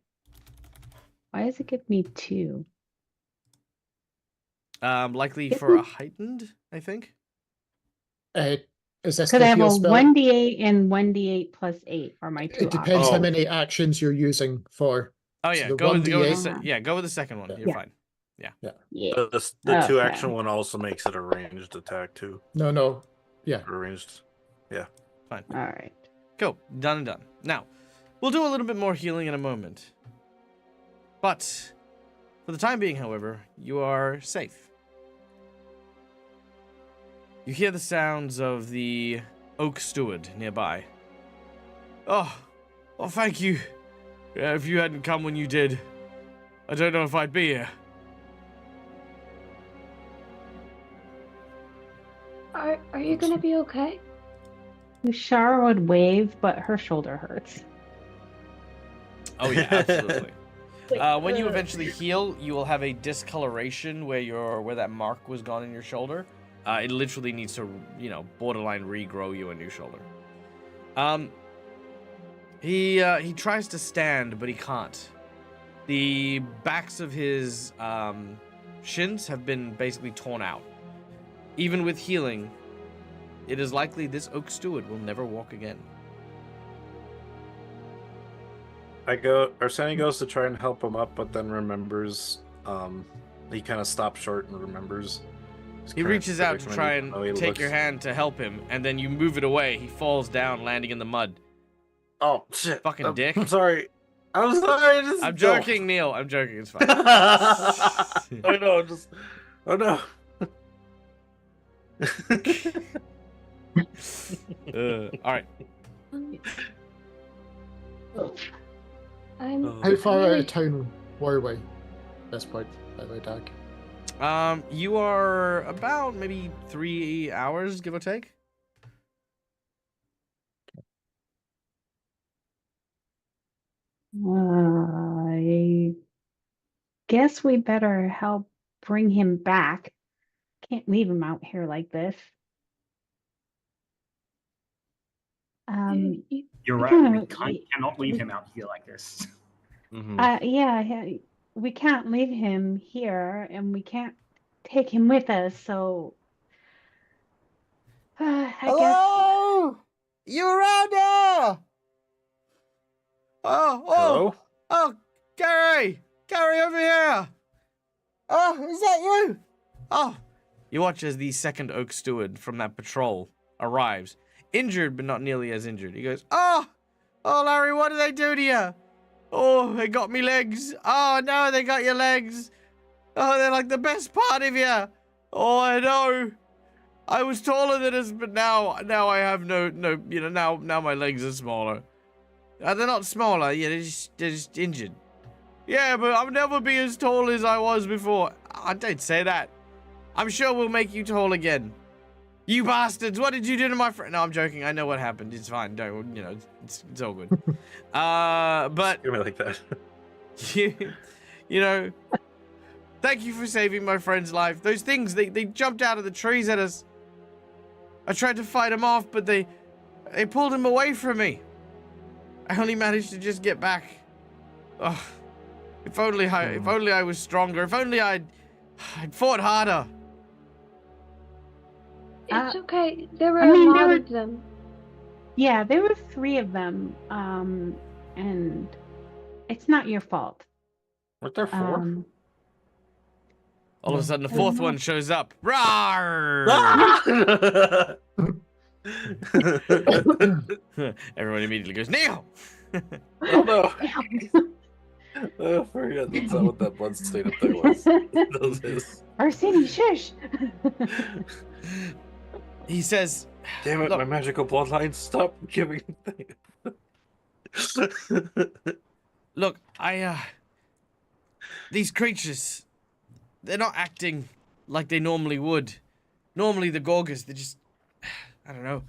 Why does it give me 2? Likely for a heightened, I think. Is this Because I the have a heal spell? 1d8 and 1d8 plus 8 are my 2 It depends Oh. how many actions you're using for. Oh So yeah, the go with the 1d8 go with the second one. Yeah. You're Yeah. fine. Yeah. The two Okay. action one also makes it a ranged attack too. No. Yeah. Or ranged. Fine. All right. Cool. Done and done. Now, we'll do a little bit more healing in a moment. But for the time being, however, you are safe. You hear the sounds of the oak steward nearby. Oh, thank you. If you hadn't come when you did, I don't know if I'd be here. Are you gonna be okay? Shara would wave, but her shoulder hurts. Oh yeah, absolutely. When you eventually heal, you will have a discoloration where that mark was gone in your shoulder. It literally needs to, borderline regrow you a new shoulder. He tries to stand, but he can't. The backs of his shins have been basically torn out. Even with healing, it is likely this oak steward will never walk again. Arseni goes to try and help him up, but then remembers, he kind of stops short and remembers. his He current reaches out to predicament, try even though he and take looks- your hand to help him, and then you move it away. He falls down, landing in the mud. Oh shit! Fucking dick. I'm sorry. I'm sorry. Just I'm joking, Neil. I'm joking. It's fine. I know. Oh no. All right. How far out really- of town were we at this point, by the way, Dag? You are about maybe 3 hours, give or take. I guess we better help bring him back. Can't leave him out here like this. You're right. kinda- We cannot leave him out here like this. Mhm. Yeah, we can't leave him here, and we can't take him with us. So, I Hello? You around there? Hello? Oh, Gary! Gary, over here! Oh, is that you? Oh. You watch as the second oak steward from that patrol arrives. Injured, but not nearly as injured. He goes, Oh, Larry, what did they do to you? Oh, they got me legs. Oh, no, they got your legs. Oh, they're like the best part of you. Oh, I know. I was taller than us, but now I have no, now my legs are smaller. They're not smaller, yeah, they're just injured. Yeah, but I'll never be as tall as I was before. I don't say that. I'm sure we'll make you tall again. You bastards, what did you do to my friend? No, I'm joking. I know what happened. It's fine. Don't, it's all good. But, Give me like that. thank you for saving my friend's life. Those things, they jumped out of the trees at us. I tried to fight them off, but they pulled him away from me. I only managed to just get back. Ugh. If only I was stronger. If only I'd fought harder. It's okay. There were I mean, a there lot were- of them. Yeah, there were 3 of them, and it's not your fault. Weren't there 4? All of a sudden, the I fourth don't one know. shows up. Rawr! Everyone immediately goes, Neil! Oh no! Oh, I forgot that's not what that blood stain up there was. Those is. Arsene, shush! He says, Damn it, Look. my magical bloodline, stop giving look, these creatures, they're not acting like they normally would. Normally the Gorgers, they're just, I don't know,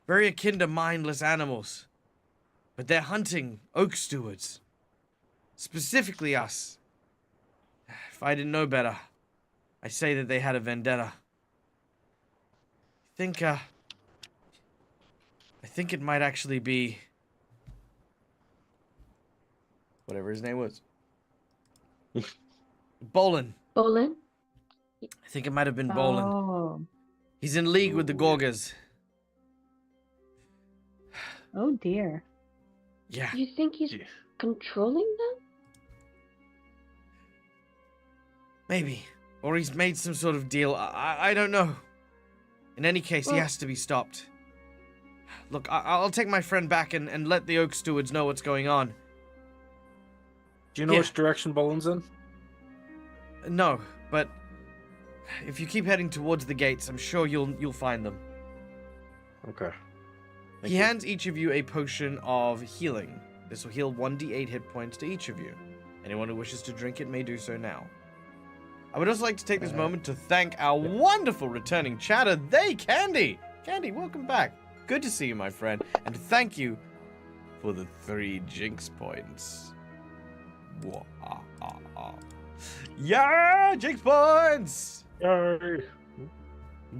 very akin to mindless animals. But they're hunting oak stewards. Specifically us. If I didn't know better, I say that they had a vendetta. I think it might actually be whatever his name was. Bolin. Bolin? I think it might have been Bolin. Oh. He's in league with the Ooh. Gorgas. Oh dear. Yeah. You think he's Yeah. controlling them? Maybe. Or he's made some sort of deal. I don't know. In any case, he Well- has to be stopped. Look, I'll take my friend back and let the Oak Stewards know what's going on. Do you know Yeah. which direction Bolin's in? No, but if you keep heading towards the gates, I'm sure you'll find them. Okay. Thank He you. hands each of you a potion of healing. This will heal 1d8 hit points to each of you. Anyone who wishes to drink it may do so now. I would also like to take this moment to thank our wonderful returning chatter, They Candy! Candy, welcome back. Good to see you, my friend. And thank you for the 3 Jinx points. Whoa, Yeah, Jinx points! Yay.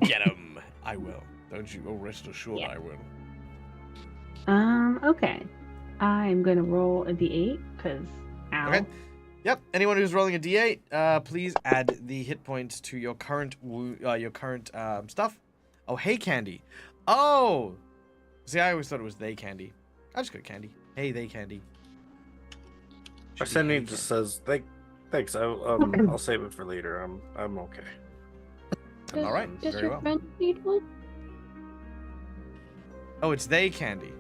Get 'em. I will. Don't you? Oh, rest assured Yeah. I will. Okay. I'm gonna roll a d8 because ow. Okay. Yep. Anyone who's rolling a d8, please add the hit points to your current stuff. Oh, hey, Candy. Oh, see, I always thought it was they Candy. I just got Candy. Hey, they Candy. Our Should be sending hey, just says thanks. I'll save it for later. I'm okay. I'm all right. Does Very your well. friend need one? Oh, it's they Candy.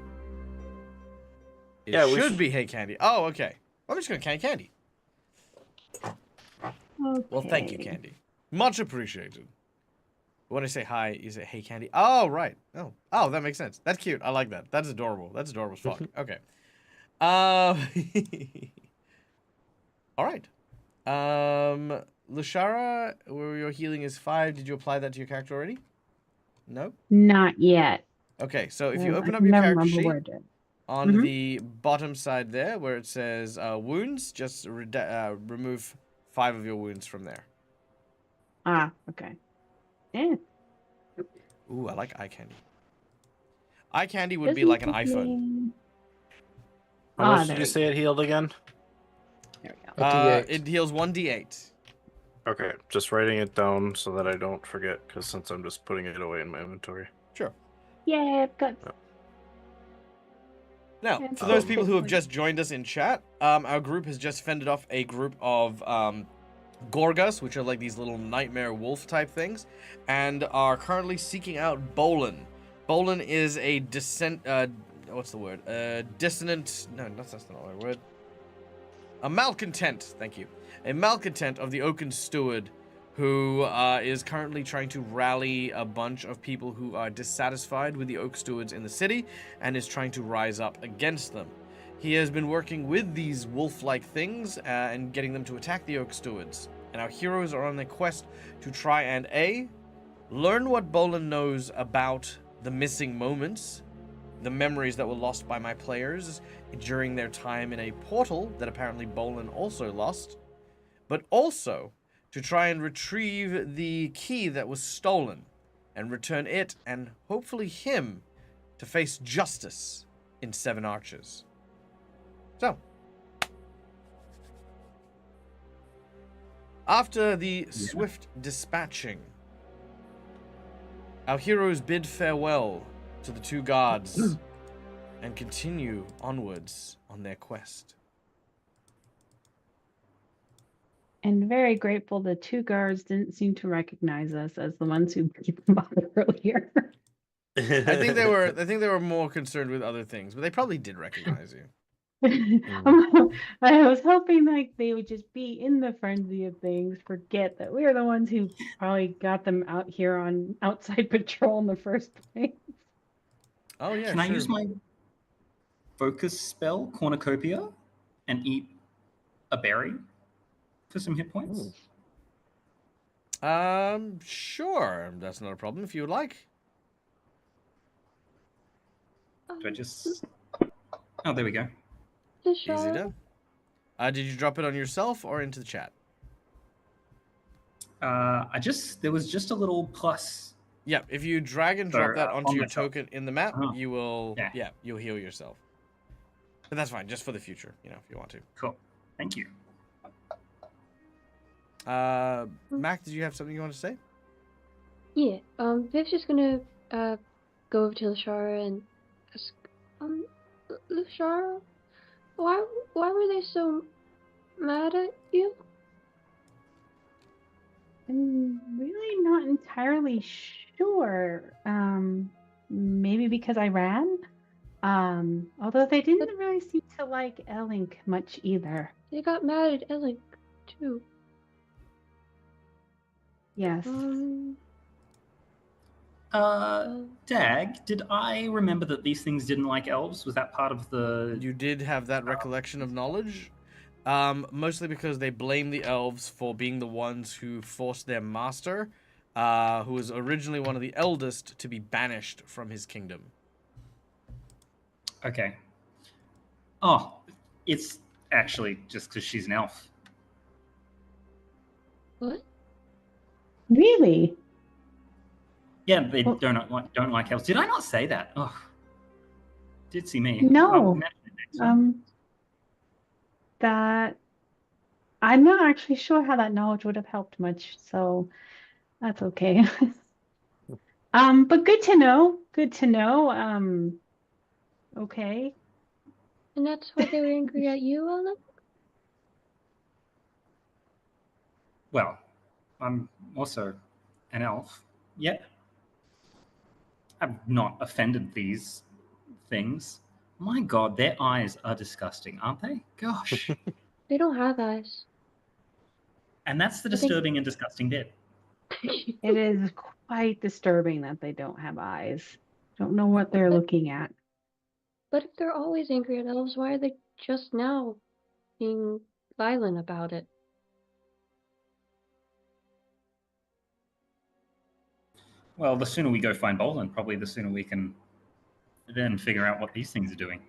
It Yeah, we should should- be hey Candy. Oh, okay. I'm just gonna Candy. Well, thank you, Okay. Candy. Much appreciated. When I say hi, you say hey, Candy. Oh, right. Oh, that makes sense. That's cute. I like that. That's adorable. That's adorable as fuck. Okay. All right. Lashara, where your healing is 5, did you apply that to your character already? No? Not yet. Okay, so if you I open up can your never character remember sheet, where it is. on Mhm. the bottom side there, where it says wounds, just remove 5 of your wounds from there. Ah, okay. Yeah. Ooh, I like eye candy. Eye candy would be Doesn't like an give iPhone. me- How Ah, much there did you we say it healed again? There we go. A D8. It heals 1d8. Okay, just writing it down so that I don't forget, because since I'm just putting it away in my inventory. Sure. Yeah, I've got. Now, Yeah, for those oh, people who have good. just joined us in chat, our group has just fended off a group of Gorgas, which are like these little nightmare wolf type things, and are currently seeking out Bolin. Bolin is a what's the word? Dissonant. No, that's not the right word. A malcontent. Thank you. A malcontent of the Oaken Steward, who is currently trying to rally a bunch of people who are dissatisfied with the Oak Stewards in the city and is trying to rise up against them. He has been working with these wolf-like things and getting them to attack the Oak Stewards. And our heroes are on their quest to try and A, learn what Bolin knows about the missing moments, the memories that were lost by my players during their time in a portal that apparently Bolin also lost, but also to try and retrieve the key that was stolen and return it and hopefully him to face justice in Sevenarches. So, after the swift dispatching Our heroes bid farewell to the two guards and continue onwards on their quest. And very grateful the two guards didn't seem to recognize us as the ones who beat them up earlier. I think they were more concerned with other things, but they probably did recognize you. I was hoping like they would just be in the frenzy of things, forget that we are the ones who probably got them out here on outside patrol in the first place. Oh yeah, Can sure. I use my focus spell, Cornucopia, and eat a berry for some hit points? Sure. That's not a problem if you would like. Do I just... Oh, there we go. Easy done. Did you drop it on yourself or into the chat? There was just a little plus. Yeah, if you drag and drop that onto on your myself. token in the map, Oh. you will, Yeah. you'll heal yourself. But that's fine, just for the future, if you want to. Cool. Thank you. Mac, did you have something you want to say? Yeah, Viv's just gonna go over to Lashara and ask, Lashara, why were they so mad at you? I'm really not entirely sure. Maybe because I ran. Although they didn't really seem to like Elink much either. They got mad at Elink too. Yes. Dag, did I remember that these things didn't like elves? Was that part of the... You did have that recollection of knowledge. Mostly because they blame the elves for being the ones who forced their master, who was originally one of the eldest, to be banished from his kingdom. Okay. Oh, it's actually just because she's an elf. What? Really? Yeah, they Well- don't like elves. Did I not say that? Oh, did see me. No. I'll mention it next time. That I'm not actually sure how that knowledge would have helped much, so that's okay. But good to know. Good to know. Okay. And that's why they were angry at you, Ellen? Well, I'm also an elf. Yet, I've not offended these things. My God, their eyes are disgusting, aren't they? Gosh. They don't have eyes. And that's the I think- disturbing and disgusting bit. It is quite disturbing that they don't have eyes. Don't know what they're looking at. But if they're always angry at elves, why are they just now being violent about it? Well, the sooner we go find Bolin, probably the sooner we can then figure out what these things are doing.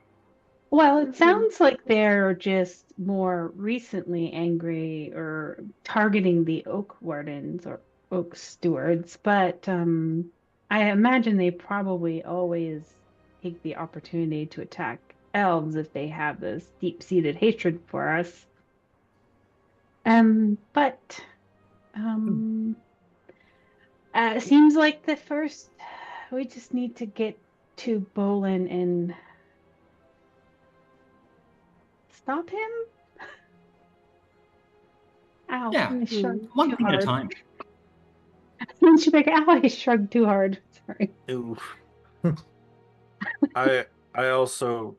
Well, it sounds like they're just more recently angry or targeting the Oak Wardens or Oak Stewards, but I imagine they probably always take the opportunity to attack elves if they have this deep-seated hatred for us. But it seems like we just need to get to Bolin and stop him? Ow. Yeah, I shrugged one too thing at a hard. time. She's like, ow, I shrugged too hard. Sorry. Oof. I also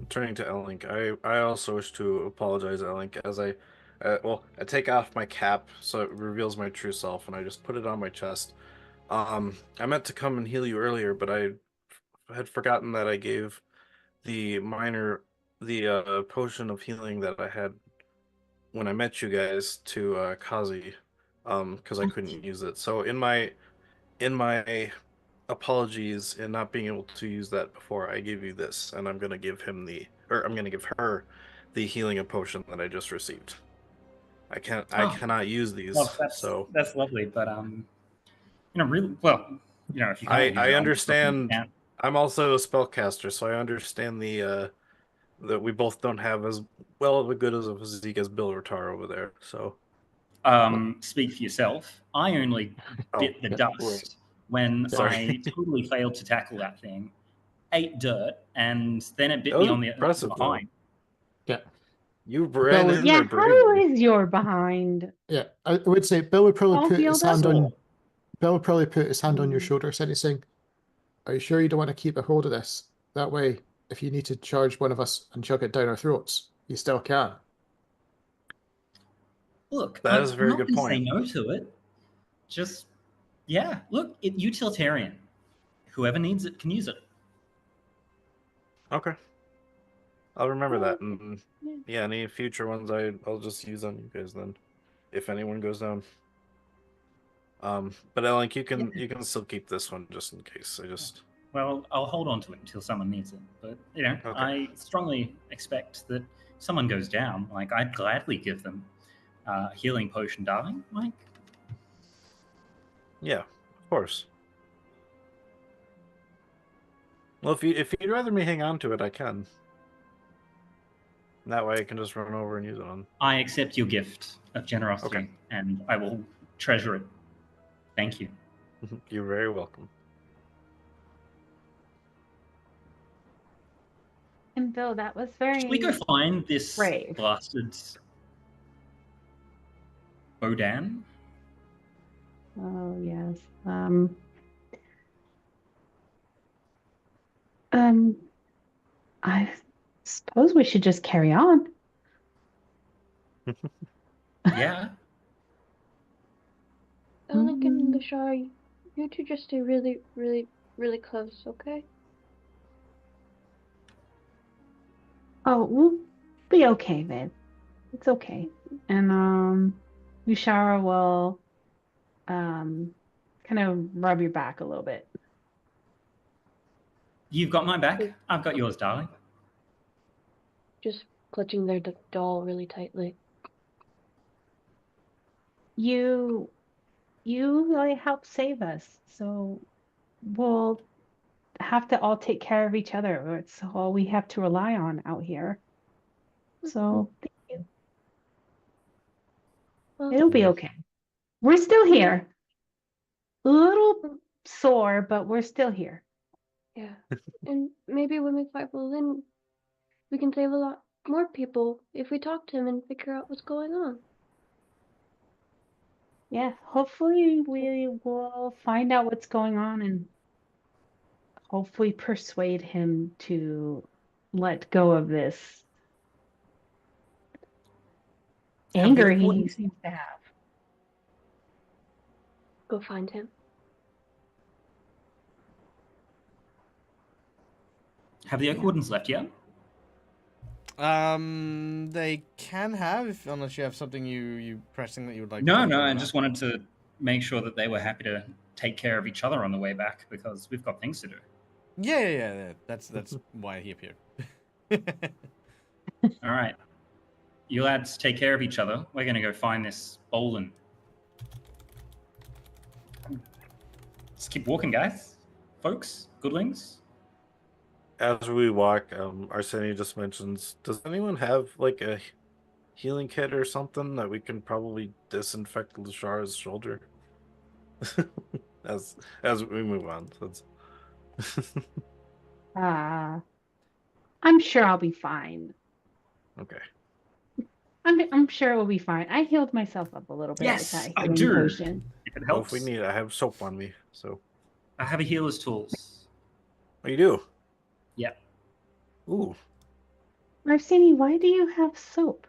turning to Elink. I also wish to apologize, Elink, as I take off my cap so it reveals my true self, and I just put it on my chest. I meant to come and heal you earlier, but I had forgotten that I gave the potion of healing that I had when I met you guys to Kazi, because I couldn't use it. So in my apologies in not being able to use that before, I gave you this, and I'm gonna give her the healing potion that I just received. I cannot use these. Well, that's lovely, but really, well, if you can't use I it, understand. can't. I'm also a spellcaster, so I understand that we both don't have as well of a good as a physique as Bill Rotar over there. So Speak for yourself. I only bit the yeah, dust when Sorry. I totally failed to tackle that thing, ate dirt, and then it bit That me was on the impressive, though. behind. Yeah. You ran in Yeah, there how bravely. is your behind? Yeah. I would say Bill would probably All put his healed up? hand on Bill would probably put his hand on your Mm. shoulder, saying, "Are you sure you don't want to keep a hold of this? That way, if you need to charge one of us and chug it down our throats, you still can." Look, That is a I'm very not good going to say point. no to it. Just, yeah, look, utilitarian. Whoever needs it can use it. Okay. I'll remember that. Oh, And yeah. yeah, any future ones I'll just use on you guys then. If anyone goes down. But Ellen, you can still keep this one just in case. Well, I'll hold on to it until someone needs it. But, Okay. I strongly expect that if someone goes down, like, I'd gladly give them a healing potion, darling. Like, Yeah, of course. Well, if you'd rather me hang on to it, I can. That way I can just run over and use it on. I accept your gift of generosity, Okay. and I will treasure it. Thank you. You're very welcome. And Bill, that was very Should we go find this brave. blasted Bodan? Oh yes. I suppose we should just carry on. Yeah. Alec and Bashar, you two just stay really, really, really close, okay? Oh, we'll be okay, babe. It's okay. And Yushara will kind of rub your back a little bit. You've got my back. I've got yours, darling. Just clutching their doll really tightly. You like helped save us, so we'll have to all take care of each other. It's all we have to rely on out here. So thank you. Well, It'll be okay. We're still here. A little sore, but we're still here. yeah. And maybe when we fight Berlin, we can save a lot more people if we talk to him and figure out what's going on. Yeah, hopefully we will find out what's going on and hopefully persuade him to let go of this anger he seems to have. Go find him. Have the Oak Wardens left yet? They can have, unless you have something you pressing that you would like. No, to no. talk I about. just wanted to make sure that they were happy to take care of each other on the way back because we've got things to do. Yeah. That's why he appeared. All right. You lads take care of each other. We're going to go find this Bolin. Just keep walking, guys. Folks, goodlings. As we walk, Arsenia just mentions, does anyone have like a healing kit or something that we can probably disinfect Lashara's shoulder? as we move on. I'm sure I'll be fine. Okay. I'm sure we'll be fine. I healed myself up a little bit with Yes, that I healing do. potion. If it Well, helps. if we need, I have soap on me. So. I have a healer's tools. Oh, you do? Yeah. Ooh. Arsenie, why do you have soap?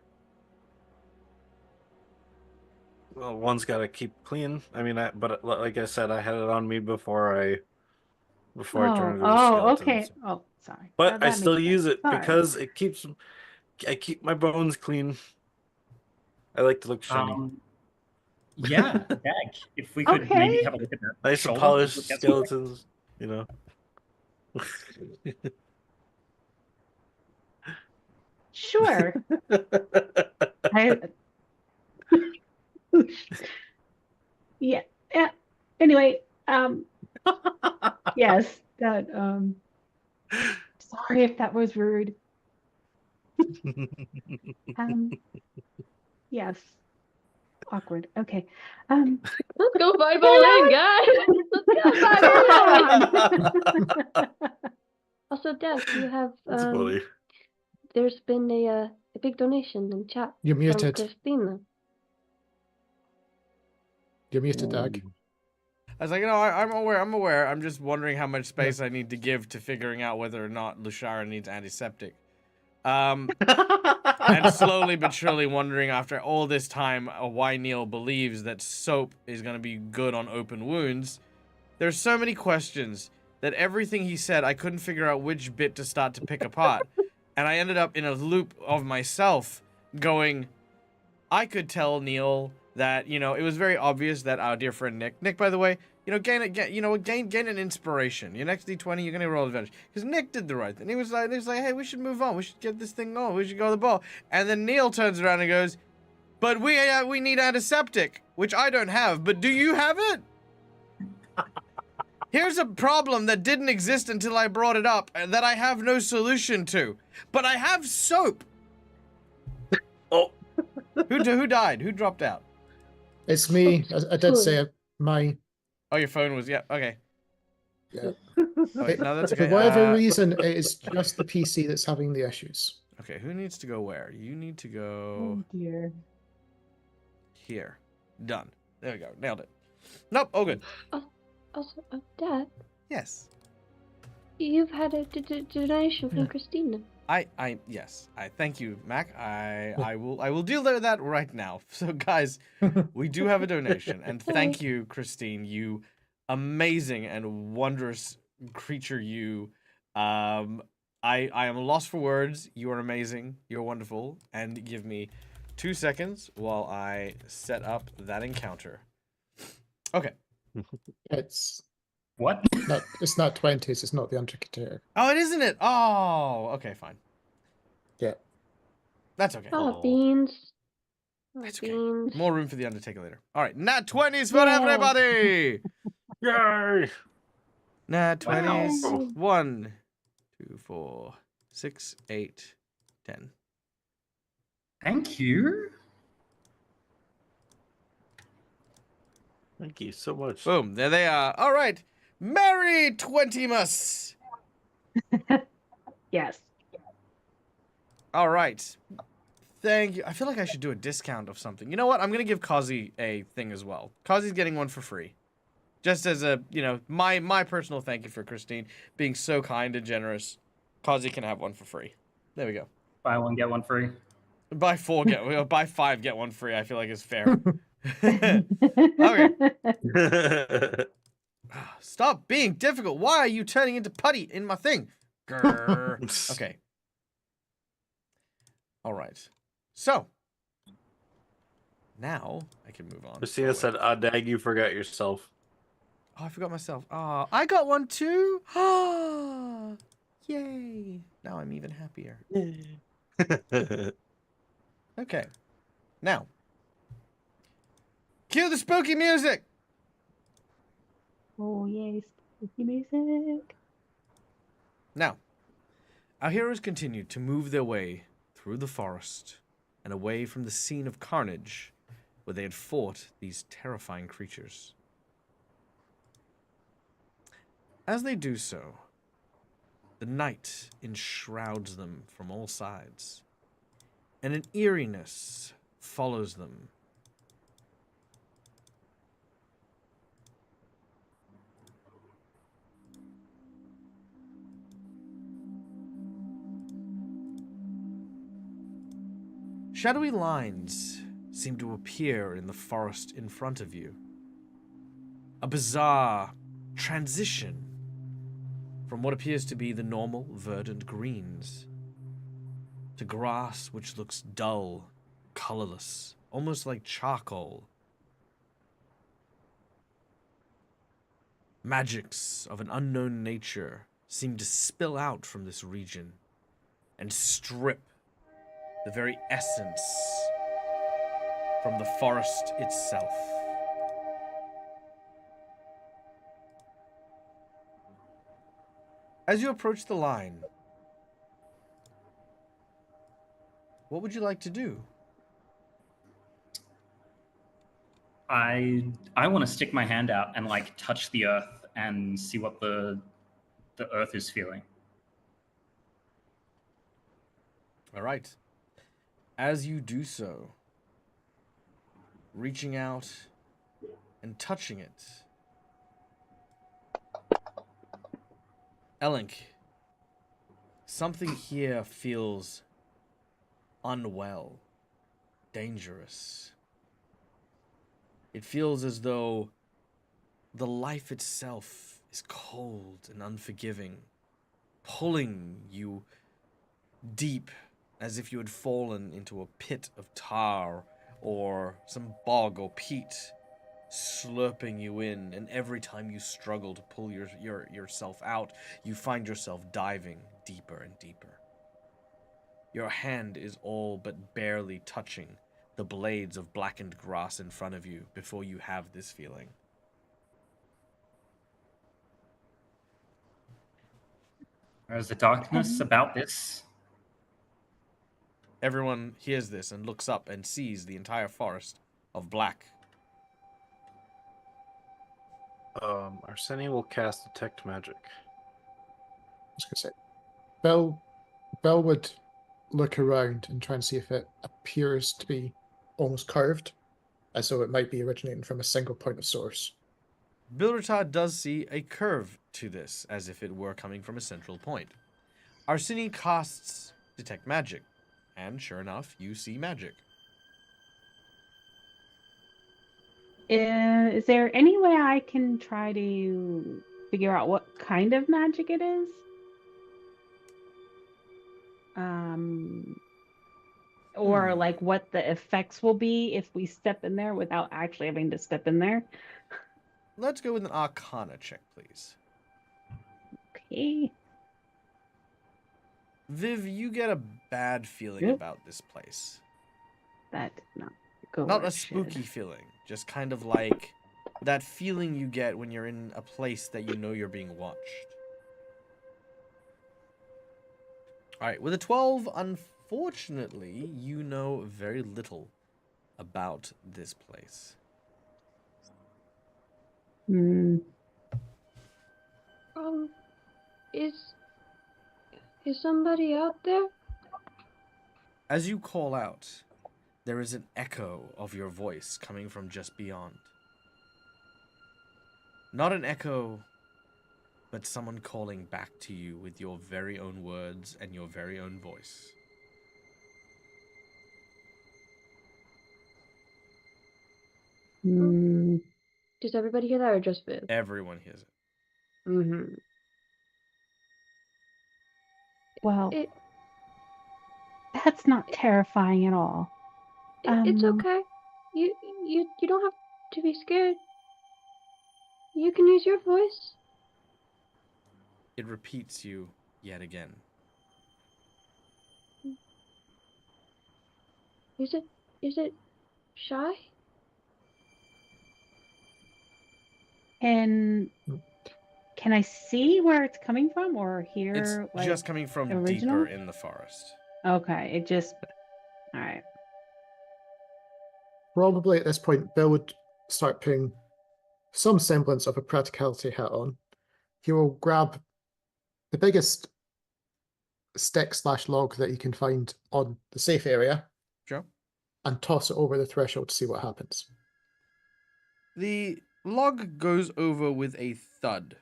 Well, one's got to keep clean. I mean, but like I said, I had it on me before I turned into a skeleton. Okay. So. Oh, sorry. But I That still makes use sense. it Sorry. because I keep my bones clean. I like to look shiny. Yeah, Dag. If we could maybe Okay. have a look at that. Nice and shoulder, polished look at skeletons, you know. Sure. Yeah. Anyway, yes, that sorry if that was rude. Yes. Awkward. Okay. Let's go find Bolin, guys! Let's Also, Dev, you have That's funny. there's been a big donation in chat You're from muted. Christina. You're muted, Dag. I was like, I'm aware. I'm just wondering how much space I need to give to figuring out whether or not Lushara needs antiseptic. And slowly but surely wondering after all this time why Neil believes that soap is going to be good on open wounds. There's so many questions that everything he said, I couldn't figure out which bit to start to pick apart. And I ended up in a loop of myself going, I could tell Neil that, it was very obvious that our dear friend Nick, by the way, gain an inspiration. Your next D20, you're going to roll advantage. Because Nick did the right thing. He was like, hey, we should move on. We should get this thing on. We should go to the ball. And then Neil turns around and goes, but we need antiseptic, which I don't have. But do you have it? Here's a problem that didn't exist until I brought it up, that I have no solution to. But I have soap. Oh. Who died? Who dropped out? It's me. I did say it. My. Oh, your phone was, yeah, okay. Yeah. Wait, no, that's okay. For whatever reason, it is just the PC that's having the issues. Okay, who needs to go where? You need to go Oh dear. here. Done. There we go. Nailed it. Nope, all good. Also, Dad, Yes. you've had a donation from Christina. Yes. I thank you, Mac. I will deal with that right now. So guys, we do have a donation, and thank you, Christine, you amazing and wondrous creature. You, I am lost for words. You are amazing. You're wonderful. And give me 2 seconds while I set up that encounter. Okay. It's What? it's not 20s. It's not the Undertaker. Oh, it isn't it? Oh, okay, fine. Yeah. That's okay. Oh, beans. Oh, That's okay. beans. More room for the Undertaker later. All right, nat 20s for Yeah. everybody. Yay! Nat 20s. Wow. 1, 2, 4, 6, 8, 10. Thank you. Thank you so much. Boom, there they are. All right, Merry 20mus. Yes. All right. Thank you. I feel like I should do a discount of something. You know what? I'm going to give Kazi a thing as well. Kazi's getting one for free. Just as a, my personal thank you for Christine being so kind and generous. Kazi can have one for free. There we go. Buy one, get one free. Buy 5, get one free. I feel like it's fair. Okay. Stop being difficult. Why are you turning into putty in my thing? Grr. Okay. All right. So now I can move on. Christina said, Dag, you forgot yourself. Oh, I forgot myself. Oh, I got one too. Oh, yay. Now I'm even happier. Okay. Now, cue the spooky music. Oh yay, spooky music. Now, our heroes continued to move their way through the forest and away from the scene of carnage where they had fought these terrifying creatures. As they do so, the night enshrouds them from all sides, and an eeriness follows them. Shadowy lines seem to appear in the forest in front of you. A bizarre transition from what appears to be the normal verdant greens to grass which looks dull, colorless, almost like charcoal. Magics of an unknown nature seem to spill out from this region and strip the very essence from the forest itself. As you approach the line, what would you like to do? I want to stick my hand out and like touch the earth and see what the earth is feeling. All right. As you do so, reaching out and touching it, Elink, something here feels unwell, dangerous. It feels as though the life itself is cold and unforgiving, pulling you deep as if you had fallen into a pit of tar or some bog or peat, slurping you in, and every time you struggle to pull yourself out, you find yourself diving deeper and deeper. Your hand is all but barely touching the blades of blackened grass in front of you before you have this feeling. There's the darkness about this. Everyone hears this and looks up and sees the entire forest of black. Arseni will cast Detect Magic. I was going to say, Bill would look around and try and see if it appears to be almost curved, as though it might be originating from a single point of source. Bilratad does see a curve to this, as if it were coming from a central point. Arseni casts Detect Magic, and sure enough, you see magic. Is there any way I can try to figure out what kind of magic it is? Or like what the effects will be if we step in there without actually having to step in there? Let's go with an Arcana check, please. Okay. Viv, you get a bad feeling Yep. about this place. That did not go Not where a it should. spooky feeling, just kind of like that feeling you get when you're in a place that you know you're being watched. Alright, with a 12, unfortunately, you know very little about this place. Hmm. Is somebody out there? As you call out, there is an echo of your voice coming from just beyond. Not an echo, but someone calling back to you with your very own words and your very own voice. Hmm. Does everybody hear that or just Viv? Everyone hears it. Mm-hmm. Well, It, that's not terrifying at all. it's okay. You don't have to be scared. You can use your voice. It repeats you yet again. Is it shy? And can I see where it's coming from or hear It's like just coming from original? deeper in the forest. Okay, it just all right. Probably at this point, Bill would start putting some semblance of a practicality hat on. He will grab the biggest stick/log that he can find on the safe area Joe? and toss it over the threshold to see what happens. The log goes over with a thud.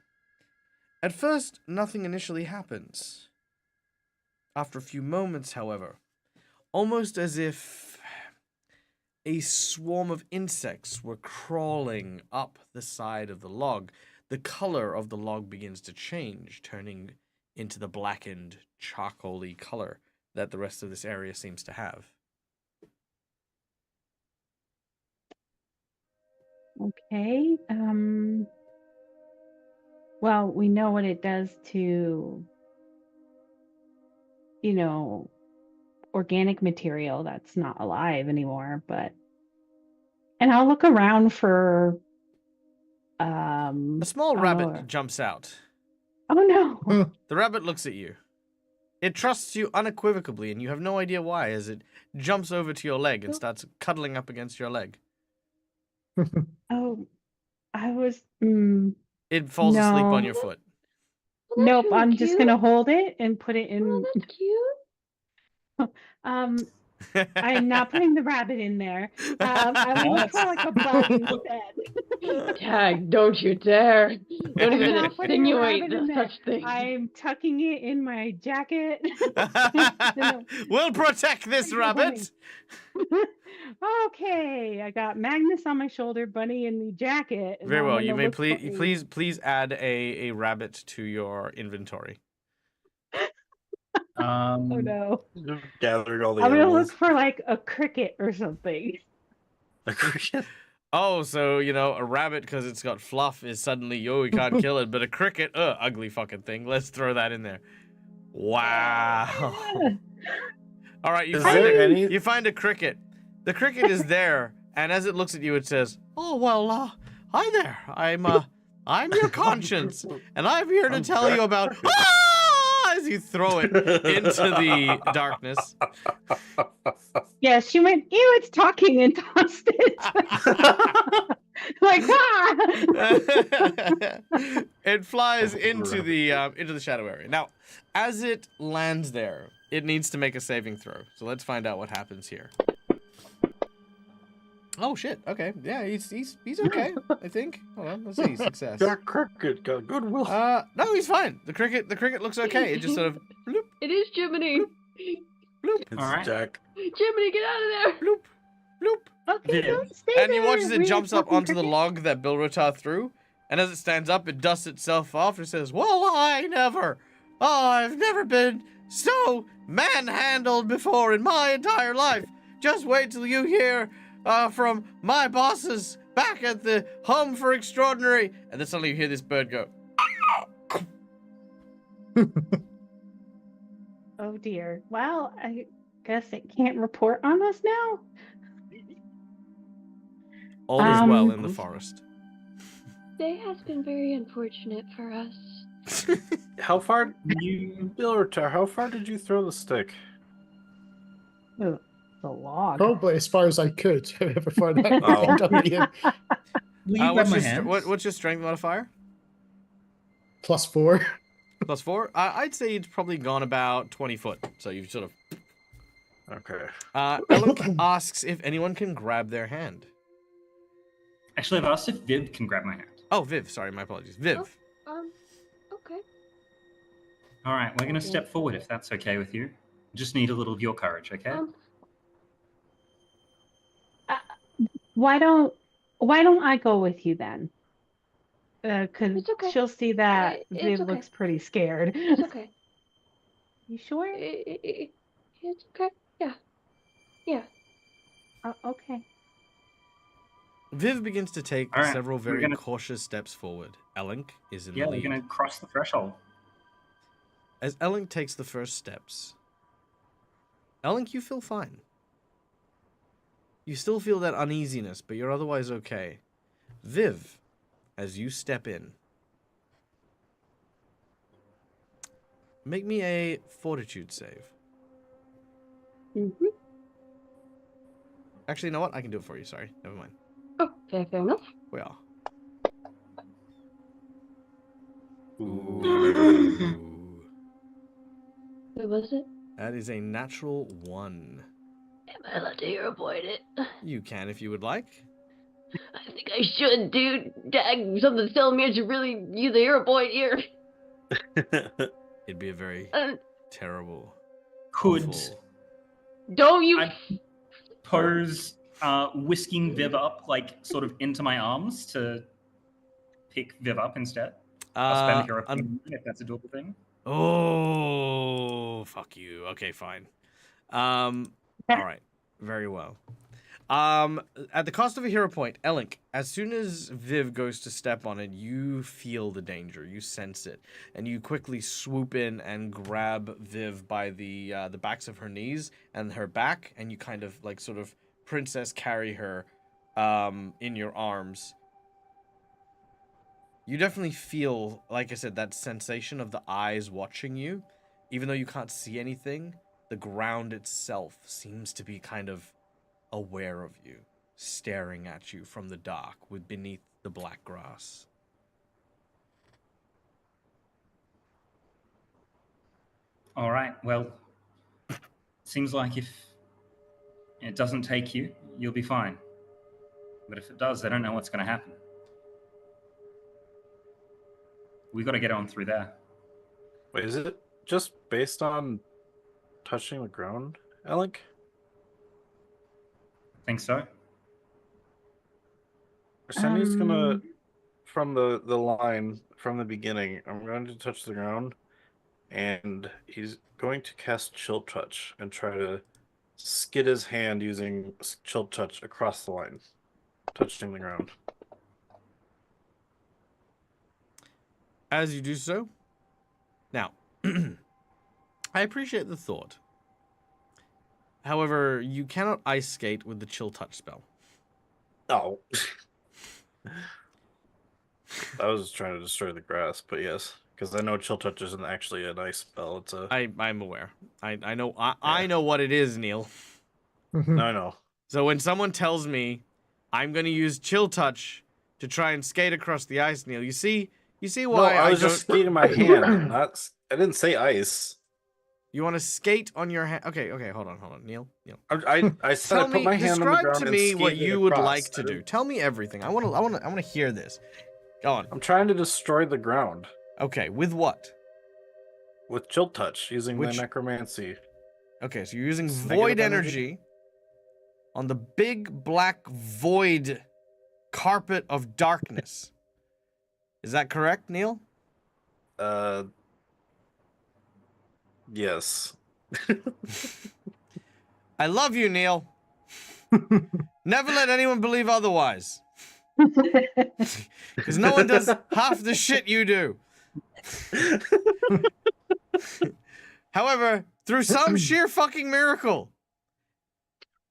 At first, nothing initially happens. After a few moments, however, almost as if a swarm of insects were crawling up the side of the log, the color of the log begins to change, turning into the blackened, charcoaly color that the rest of this area seems to have. Okay. Well, we know what it does to, organic material that's not alive anymore, and I'll look around for A small oh, rabbit jumps out. Oh no. The rabbit looks at you. It trusts you unequivocally, and you have no idea why, as it jumps over to your leg and starts cuddling up against your leg. Oh, I was It falls asleep on No. your foot. Well, that's Nope, really I'm just cute. gonna hold it and put it Oh, in. that's cute. Um, I am not putting the rabbit in there. I will look for like a bug instead. Tag, don't you dare. Don't I'm even not putting a insinuate rabbit in there. such thing. I'm tucking it in my jacket. We'll protect this rabbit. Okay, I got Magnus on my shoulder, Bunny in the jacket. and Very I'm well. gonna You may look for a- please add a rabbit to your inventory. Oh no! Just gathering all the I'm gonna animals. look for like a cricket or something. A cricket. Oh, so a rabbit because it's got fluff is suddenly we can't kill it, but a cricket, ugly fucking thing. Let's throw that in there. Wow. All right, Is there any? you find a cricket. The cricket is there, and as it looks at you, it says, "Oh well, hi there. I'm your conscience, and I'm here to tell you about." As you throw it into the darkness. Yeah, she went, ew, it's talking and tossed it. Like, It flies into the shadow area. Now, as it lands there, it needs to make a saving throw. So let's find out what happens here. Oh shit. Okay. Yeah, he's okay, I think. Hold on. Let's see. Success. That cricket got goodwill. No, he's fine. The cricket looks okay. It just sort of bloop, It is Jiminy. bloop, It's All right. Jack. Jiminy, get out of there. bloop, bloop. okay, Viv. don't stay And you there, watch as it weird jumps up fucking onto the cricket. log that Bilrotar threw, and as it stands up, it dusts itself off and says, "Well, I've never been so manhandled before in my entire life. Just wait till you hear from my bosses back at the Home for Extraordinary." And then suddenly you hear this bird go. Oh dear. Well, I guess it can't report on us now. All is well Um, in the forest. Day has been very unfortunate for us. How far Bilrotar, how far did you throw the stick? Oh, the log. Probably as far as I could before that. Oh. Will you grab What's my your hand? what's your strength modifier? +4. +4? I'd say it's probably gone about 20 foot. So you've sort of. Okay. Ellen asks if anyone can grab their hand. Actually, I've asked if Viv can grab my hand. Oh, Viv. Sorry, my apologies. Viv. Okay. All right, we're going to Okay. step forward if that's okay with you. Just need a little of your courage, okay? Why don't I go with you then? Because It's okay. she'll see that It's Viv okay. looks pretty scared. It's okay. You sure? It's okay. Yeah. Okay. Viv begins to take All right, several we're very gonna- cautious steps forward. Elink is in Yeah, the we're lead. going to cross the threshold. As Elink takes the first steps, Elink, you feel fine. You still feel that uneasiness, but you're otherwise okay. Viv, as you step in, make me a fortitude save. Mm-hmm. Actually, you know what? I can do it for you. Sorry. Never mind. Oh, fair enough. We are. Who was it? That is a natural 1. Am I allowed to hear avoid it? You can if you would like. I think I should, dude. Dag, something's telling me I should really use the hero point here. It'd be a very terrible. Could awful- Don't you? I pose whisking Viv up, like, sort of into my arms to pick Viv up instead? I'll spend hero point if that's a doable thing. Oh, fuck you. Okay, fine. All right. Very well. At the cost of a hero point, Elink, as soon as Viv goes to step on it, you feel the danger. You sense it. And you quickly swoop in and grab Viv by the backs of her knees and her back, and you kind of, like, sort of princess carry her in your arms. You definitely feel, like I said, that sensation of the eyes watching you. Even though you can't see anything, the ground itself seems to be kind of aware of you, staring at you from the dark with beneath the black grass. All right. Well, seems like if it doesn't take you, you'll be fine. But if it does, I don't know what's going to happen. We got to get on through there. Wait, is it just based on touching the ground, Alec? Think so? Arsenio's gonna, from the line from the beginning, I'm going to touch the ground, and he's going to cast Chill Touch and try to skid his hand using Chill Touch across the line, touching the ground. As you do so, now, I appreciate the thought. However, you cannot ice skate with the Chill Touch spell. Oh. I was trying to destroy the grass, but yes, because I know Chill Touch isn't actually a nice spell. It's a. I'm aware. I know. I know what it is, Neil. I know. So when someone tells me I'm going to use Chill Touch to try and skate across the ice, Neil, you see why I was just skating my hand. I didn't say ice. You want to skate on your hand? Okay, hold on, Neil. I said I put my hand on the ground. Describe to me what you would across. like to do. Tell me everything. I want to hear this. Go on. I'm trying to destroy the ground. Okay, with what? With Chill Touch, using the necromancy. Okay, so you're using void energy on the big black void carpet of darkness. Is that correct, Neil? Yes. I love you, Neil. Never let anyone believe otherwise. Because no one does half the shit you do. However, through some sheer fucking miracle,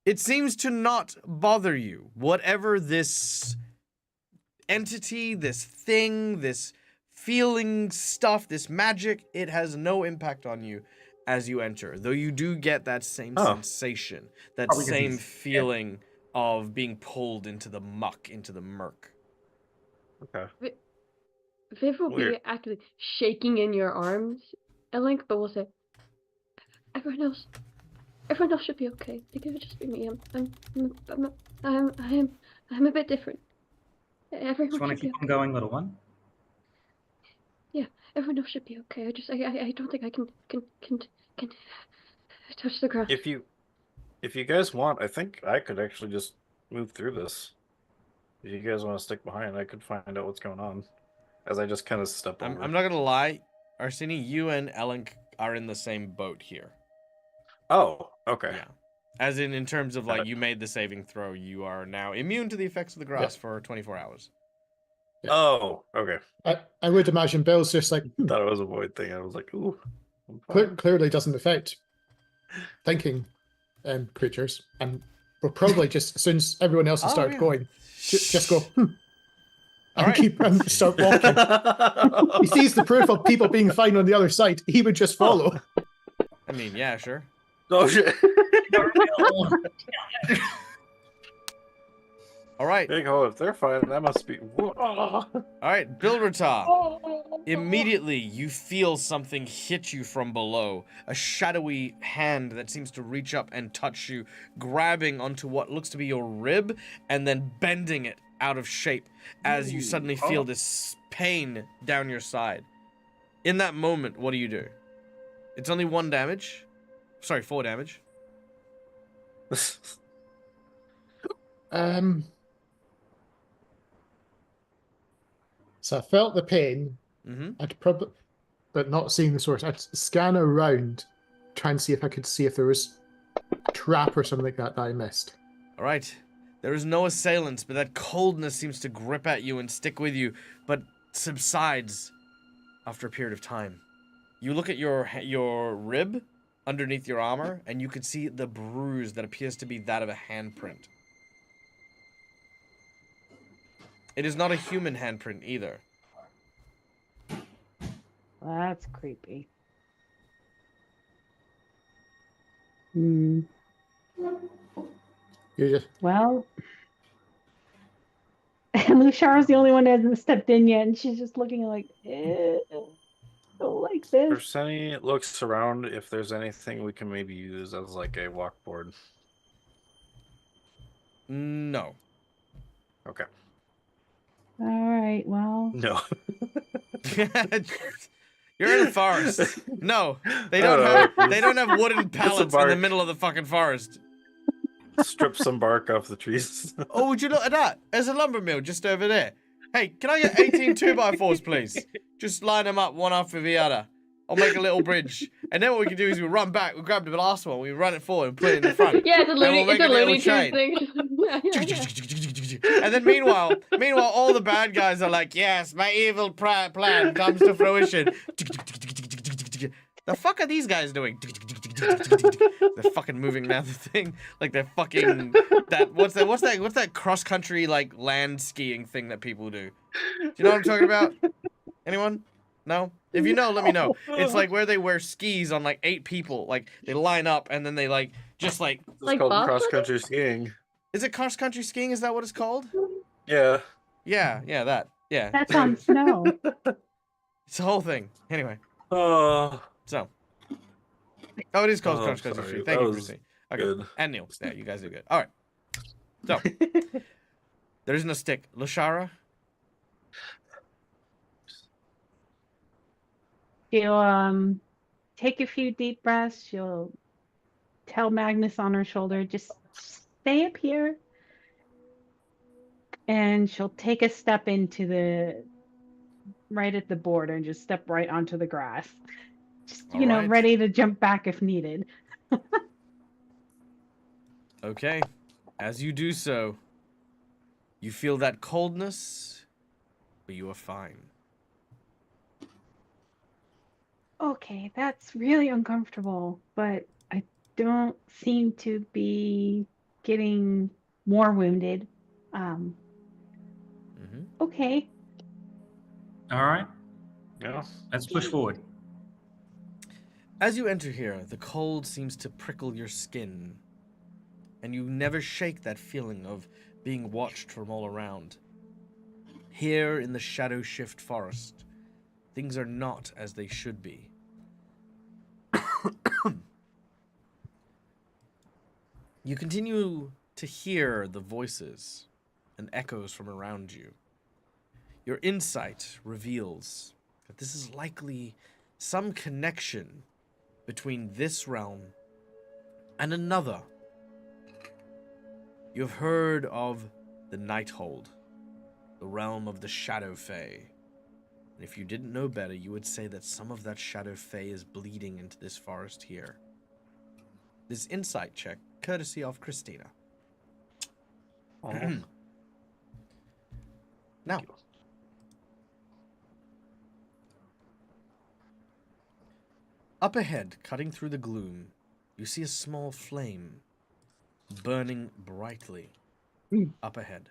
it seems to not bother you. Whatever this entity, this thing, this feeling stuff, this magic, it has no impact on you as you enter. Though you do get that same sensation, that same feeling of being pulled into the muck, into the murk. Okay. Viv will be actually shaking in your arms, Elink, but will say, everyone else should be okay. It could just be me. I'm a bit different. Everyone Just want to keep on going, little one. Yeah, everyone else should be okay. I don't think I can touch the ground. If you guys want, I think I could actually just move through this. If you guys want to stick behind, I could find out what's going on. As I just kind of step over. I'm not gonna lie, Arsini, you and Elink are in the same boat here. Oh, okay. Yeah. As in terms of, like, you made the saving throw, you are now immune to the effects of the grass for 24 hours. Yeah. Oh, okay. I would imagine Bill's just like... Thought it was a void thing. I was like, ooh. Clearly doesn't affect thinking creatures. And we'll probably just, as soon as everyone else has started going, just go, and keep start walking. He sees the proof of people being fine on the other side. He would just follow. I mean, yeah, sure. Oh, shit. All right. Big hole, if they're fine, that must be... All right, Bilberta. Immediately, you feel something hit you from below. A shadowy hand that seems to reach up and touch you, grabbing onto what looks to be your rib, and then bending it out of shape as you suddenly feel this pain down your side. In that moment, what do you do? It's only 1 damage. Sorry, 4 damage. So I felt the pain. I'd probably, but not seeing the source. I'd scan around, try and see if I could see if there was a trap or something like that I missed. All right. There is no assailants, but that coldness seems to grip at you and stick with you, but subsides after a period of time. You look at your rib underneath your armor, and you can see the bruise that appears to be that of a handprint. It is not a human handprint either. That's creepy. You just... Well, Lushara's the only one that hasn't stepped in yet, and she's just looking like, don't like this. Percenti looks around if there's anything we can maybe use as like a walkboard. No. Okay. All right, well, No. You're in a forest. No, they Oh, don't have wooden pallets in the bark. middle of the fucking forest. Strip some bark off the trees. Oh, would you look at that? There's a lumber mill just over there. Hey, can I get 18 2x4s, please? Just line them up one after the other. I'll make a little bridge. And then what we can do is we'll run back, we'll grab the last one, we run it forward and put it in the front. Yeah, it's a Looney, we'll it's a make a Looney little Tunes thing. And then meanwhile, all the bad guys are like, yes, my evil plan comes to fruition. The fuck are these guys doing? They're fucking moving down the thing like they're fucking what's that cross country like land skiing thing that people do? Do you know what I'm talking about? Anyone? No? If you know, let me know. It's like where they wear skis on like 8 people, like they line up and then they like just like It's Like called bobsledding? cross-country skiing. is it cross country skiing? Is that what it's called? Yeah. Yeah, that. Yeah. that's on snow. It's the whole thing. Anyway. Oh, So. Oh, it is called Oh, cross country sorry. skiing. Thank That you, was Christine. Okay. good. And Neil. Yeah, you guys are good. All right. So, there isn't a stick. Lashara? She'll take a few deep breaths. She'll tell Magnus on her shoulder, just stay up here. And she'll take a step into right at the border and just step right onto the grass. Just, All right. ready to jump back if needed. Okay. As you do so, you feel that coldness, but you are fine. Okay, that's really uncomfortable, but I don't seem to be getting more wounded. Okay. All right, Yeah. let's push forward. As you enter here, the cold seems to prickle your skin, and you never shake that feeling of being watched from all around. Here in the Shadow Shift Forest, things are not as they should be. You continue to hear the voices and echoes from around you. Your insight reveals that this is likely some connection between this realm and another. You've heard of the Nighthold, the realm of the Shadow Fae. And if you didn't know better, you would say that some of that Shadow Fae is bleeding into this forest here. This insight check, courtesy of Christina. Now, up ahead, cutting through the gloom, you see a small flame burning brightly up ahead.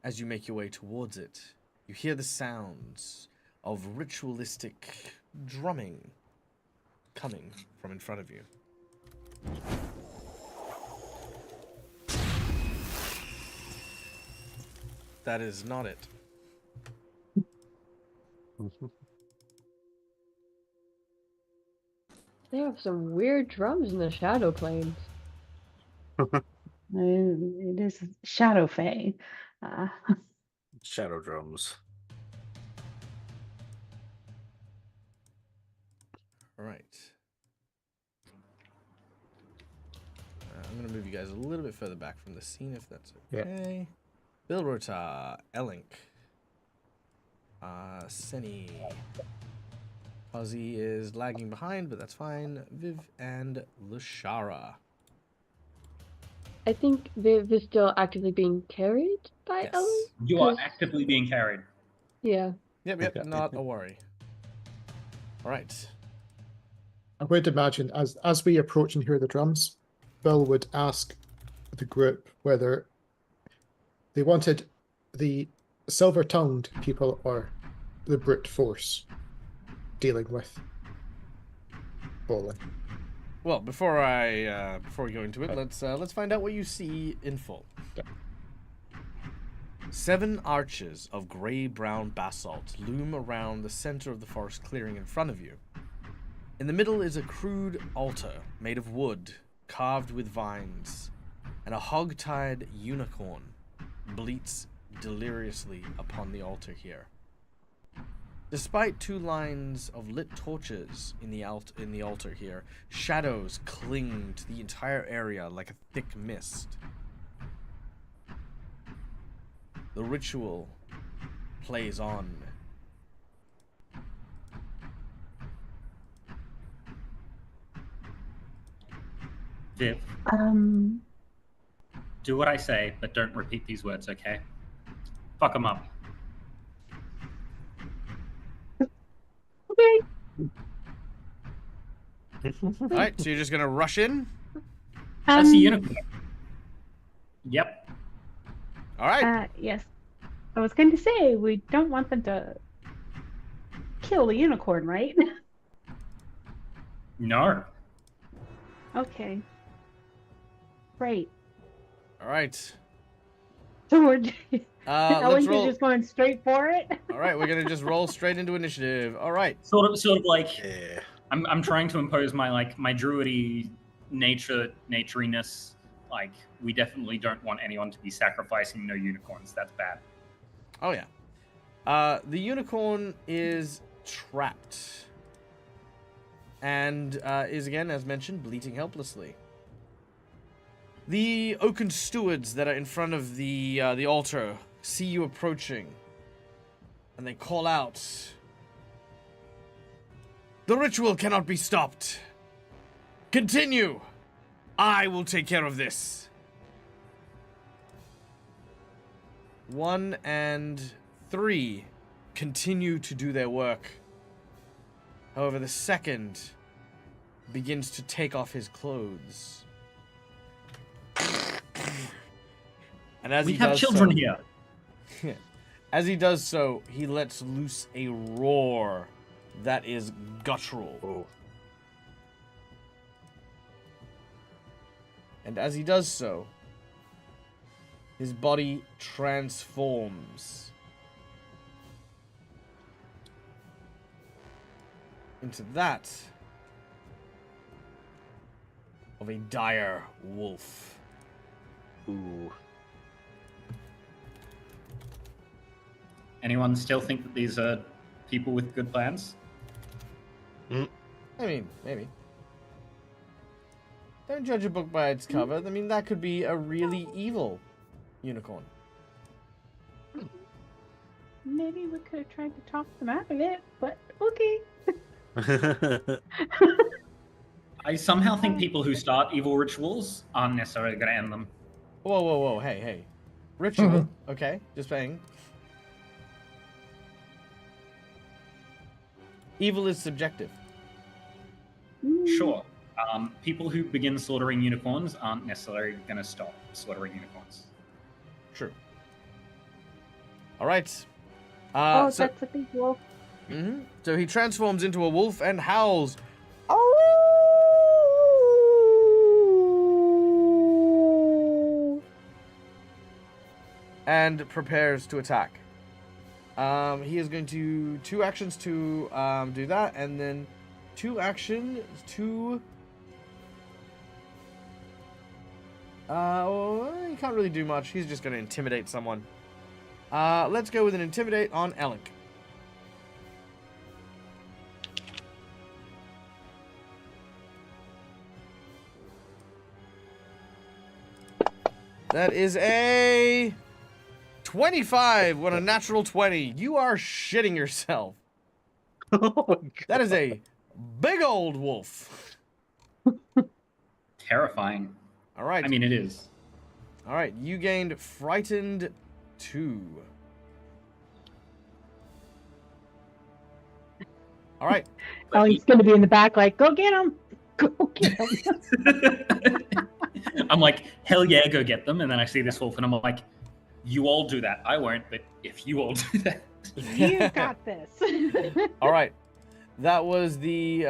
As you make your way towards it, you hear the sounds of ritualistic drumming coming from in front of you. That is not it. They have some weird drums in the Shadow Plains. It is Shadow Fae. Shadow drums. All right. I'm going to move you guys a little bit further back from the scene, if that's okay. Bilrota, Elink, Seni. Ozzy is lagging behind, but that's fine. Viv and Lashara. I think Viv is still actively being carried by Yes. Ellen. You are 'Cause- actively being carried. Yeah. Yep, Okay. not a worry. All right. I would imagine as we approach and hear the drums, Bill would ask the group whether they wanted the silver-tongued people or the brute force dealing with Bolin. Well, before we go into it, let's find out what you see in full. Yeah. 7 arches of gray-brown basalt loom around the center of the forest clearing in front of you. In the middle is a crude altar made of wood, carved with vines, and a hog-tied unicorn bleats deliriously upon the altar here. Despite 2 lines of lit torches in the altar here, shadows cling to the entire area like a thick mist. The ritual plays on. Viv, do what I say, but don't repeat these words, okay? Fuck them up. Okay. Alright, so you're just gonna rush in? That's the unicorn. Yep. Alright. Yes. I was going to say, we don't want them to kill the unicorn, right? No. Okay. Great. Alright. So we're Let's Ellen roll. is just going straight for it. Alright, we're gonna just roll straight into initiative. Alright. Sort of like Yeah. I'm trying to impose my druidy naturiness. Like, we definitely don't want anyone to be sacrificing no unicorns. That's bad. Oh yeah. The unicorn is trapped. And is again, as mentioned, bleating helplessly. The oaken stewards that are in front of the altar see you approaching. And they call out. The ritual cannot be stopped. Continue. I will take care of this. 1 and 3 continue to do their work. However, the second begins to take off his clothes. And as We he have does children so, here. as he does so, he lets loose a roar that is guttural. Oh. And as he does so, his body transforms into that of a dire wolf. Ooh. Anyone still think that these are people with good plans? I mean, maybe. Don't judge a book by its cover. I mean, that could be a really evil unicorn. Maybe we could have tried to talk them out of it, but okay. I somehow think people who start evil rituals aren't necessarily going to end them. Whoa, whoa, whoa. Hey, hey. Ritual. Okay, just saying. Evil is subjective. Sure. People who begin slaughtering unicorns aren't necessarily going to stop slaughtering unicorns. True. All right. Oh, So, that's a big wolf. so he transforms into a wolf and howls. And prepares to attack. He is going to 2 actions to do that, and then 2 actions to. He can't really do much. He's just going to intimidate someone. Let's go with an intimidate on Elink. That is a 25 with a natural 20. You are shitting yourself. Oh my God. That is a big old wolf. Terrifying. All right. I mean, it is. All right. You gained frightened 2. All right. Oh, he's going to be in the back like, go get him. Go get him. I'm like, hell yeah, go get them. And then I see this wolf and I'm like, you all do that. I won't, but if you all do that. You got this. All right. That was the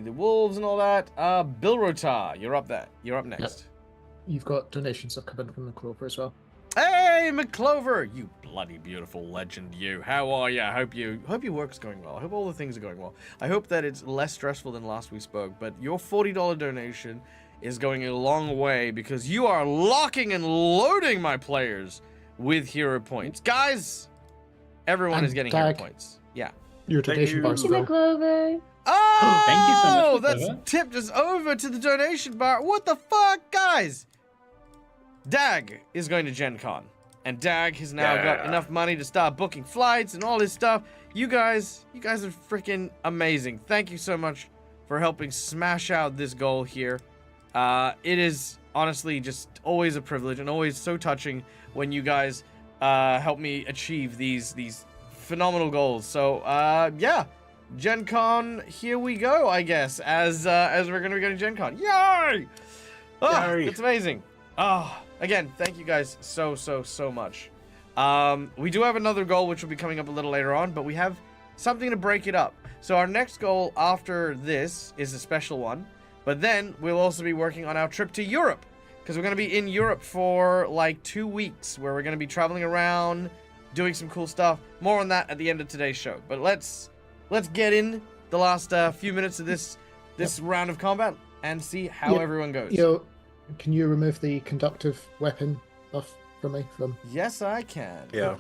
wolves and all that. Bill Rota, you're up there. You're up next. You've got donations that come in from the Clover as well. Hey, McClover! You bloody beautiful legend, you. How are ya? I hope your work's going well. I hope all the things are going well. I hope that it's less stressful than last we spoke, but your $40 donation is going a long way because you are locking and loading my players with hero points. Guys, everyone And is getting hero Dag. points. Yeah. Your Thank donation you. bar's Thank you, full. McClover. Oh, Thank you so much, that's McClover. tipped us over to the donation bar. What the fuck, guys? Dag is going to Gen Con. And Dag has now got Yeah. enough money to start booking flights and all this stuff. You guys are freaking amazing. Thank you so much for helping smash out this goal here. It is honestly just always a privilege and always so touching when you guys help me achieve these phenomenal goals. So yeah, Gen Con, here we go, I guess, as we're gonna be going to Gen Con. Yay! Oh, Yay. it's amazing. Oh, again, thank you guys so much. We do have another goal which will be coming up a little later on, but we have something to break it up. So our next goal after this is a special one, but then we'll also be working on our trip to Europe, because we're going to be in Europe for like 2 weeks, where we're going to be traveling around, doing some cool stuff. More on that at the end of today's show. But let's get in the last few minutes of this round of combat and see how Yeah. everyone goes. Can you remove the conductive weapon off from me? Yes, I can. Yeah.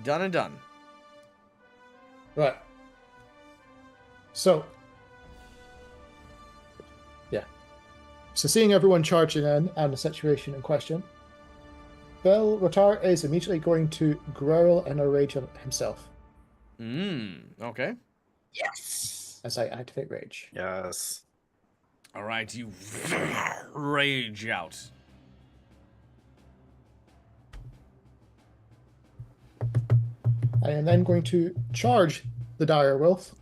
Done and done. Right. So. Yeah. So seeing everyone charging in and the situation in question, Bill Rotar is immediately going to growl in a rage on himself Okay. Yes. as I activate rage. Yes. All right, you rage out. I am then going to charge the dire wolf.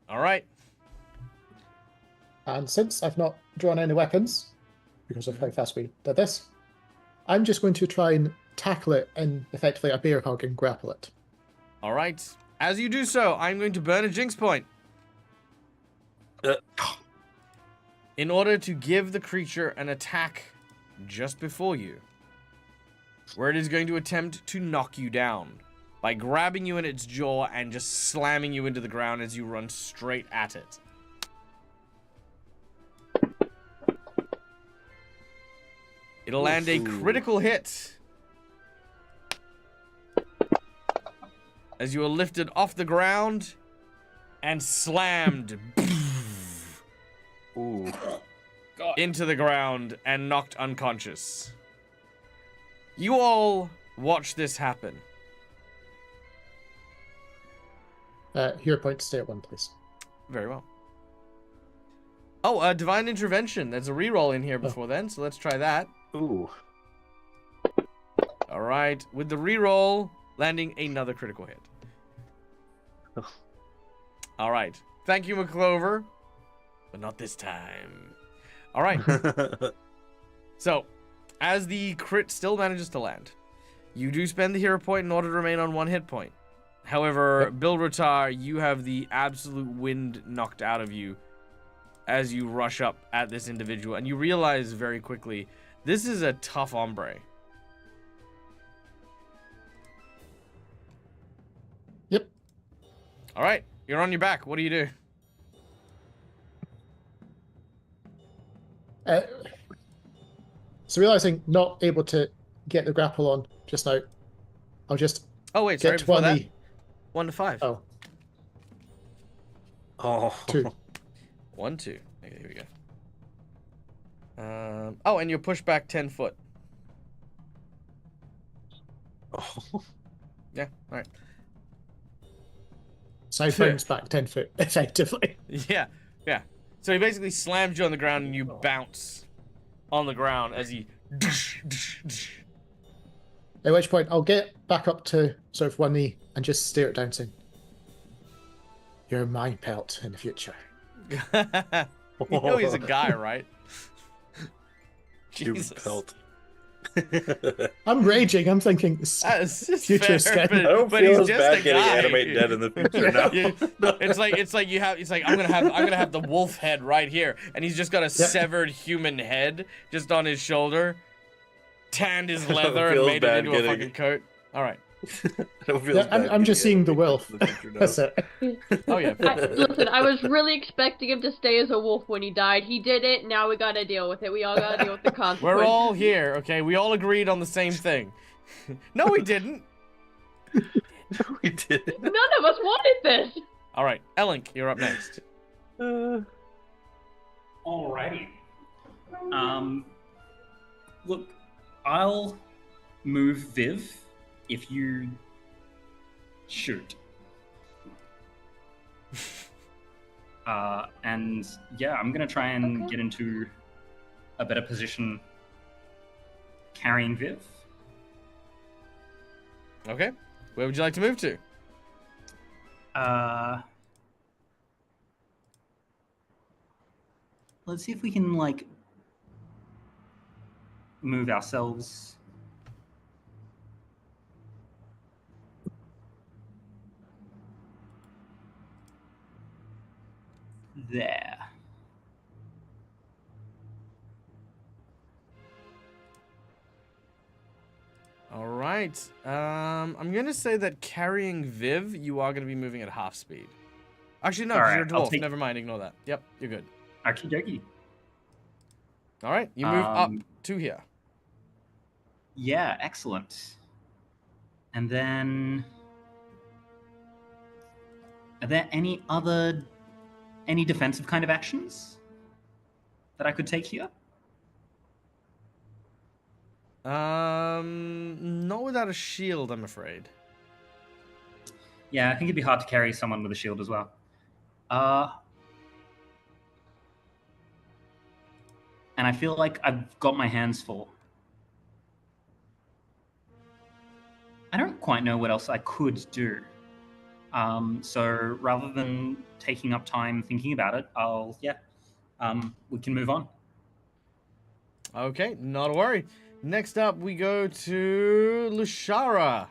All right. And since I've not drawn any weapons, because of how fast we did this, I'm just going to try and tackle it in effectively a bear hug and grapple it. All right. As you do so, I'm going to burn a jinx point in order to give the creature an attack just before you, where it is going to attempt to knock you down by grabbing you in its jaw and just slamming you into the ground as you run straight at it. It'll land a critical hit as you are lifted off the ground and slammed Ooh. God. into the ground and knocked unconscious. You all watch this happen. Hero point to stay at 1, please. Very well. Oh, divine intervention. There's a reroll in here before then, so let's try that. Ooh. All right, with the reroll, landing another critical hit. All right, thank you, McClover, but not this time. All right, so as the crit still manages to land, you do spend the hero point in order to remain on 1 hit point. However, Bill Rotar, you have the absolute wind knocked out of you as you rush up at this individual, and you realize very quickly this is a tough hombre. Yep. All right, you're on your back. What do you do? So realizing not able to get the grapple on just now, I'll just Oh wait, sorry. get Before that, 20. 1 to 5. Oh, Oh. 2. 1, 2. Okay, here we go. Oh, and you're pushed back 10 foot. Oh. Yeah. All right. So I bounce back 10 foot, effectively. Yeah. Yeah. So he basically slams you on the ground, and you bounce on the ground as he. At which point, I'll get back up to sort of 1 knee and just stare it down, saying, "You're my pelt in the future." You know he's a guy, right? You Jesus. pelt. I'm raging. I'm thinking this It's just future fair, skin. I don't but feel he's as just bad a getting guy. animate dead in the future now. It's like I'm gonna have the wolf head right here, and he's just got a severed human head just on his shoulder, tanned his leather and feels made it bad into a getting- fucking coat. All right. I don't feel Yeah, as bad I'm just getting seeing the animated wolf. in the future now. That's it. Oh yeah. Listen, I was really expecting him to stay as a wolf when he died. He did it. Now we gotta deal with it. We all gotta deal with the consequences. We're all here, okay? We all agreed on the same thing. No, we didn't. We did. None of us wanted this. All right, Elink, you're up next. Alrighty. Look, I'll move Viv if you shoot. And yeah, I'm gonna try and Okay. get into a better position carrying Viv. Okay. Where would you like to move to? Let's see if we can like move ourselves. There. All right. I'm gonna say that carrying Viv, you are gonna be moving at half speed. Actually, no, All 'cause right, you're a I'll dwarf. take- Never mind. Ignore that. Yep, you're good. Okie dokie. All right, you move up Um, to here. Yeah, excellent. And then, are there any defensive kind of actions that I could take here? Not without a shield, I'm afraid. Yeah, I think it'd be hard to carry someone with a shield as well. And I feel like I've got my hands full. I don't quite know what else I could do. So rather than taking up time thinking about it, we can move on. Okay, not a worry. Next up, we go to Lushara.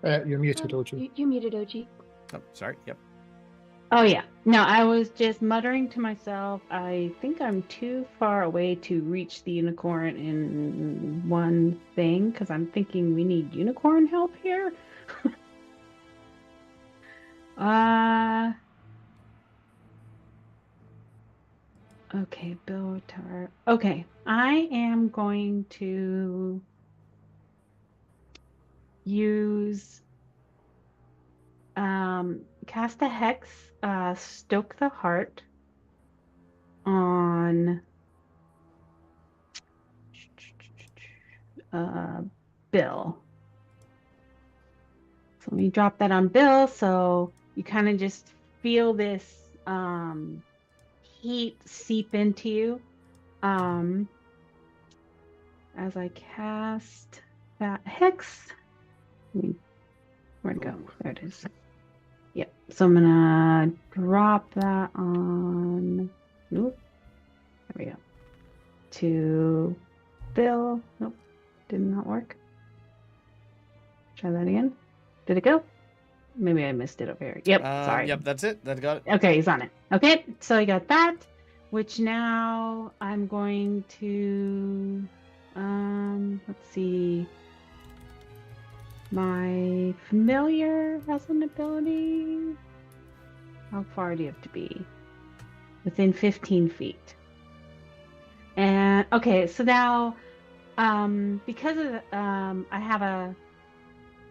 You're muted, OG. You muted OG. Oh, sorry. Yep. Oh yeah. No, I was just muttering to myself, I think I'm too far away to reach the unicorn in one thing, because I'm thinking we need unicorn help here. Okay, Bill Tar. Okay, I am going to use cast a hex, stoke the heart on Bill. So let me drop that on Bill, so you kind of just feel this heat seep into you as I cast that hex. Where'd it go? There it is. Yep. So I'm gonna drop that on. Nope. There we go. To Bill. Nope. Did not work. Try that again. Did it go? Maybe I missed it over here. Yep. Sorry. Yep, that's it. That got it. Okay, he's on it. Okay, so I got that, which now I'm going to, let's see. My familiar has an ability. How far do you have to be? Within 15 feet. And okay, so now, because of I have a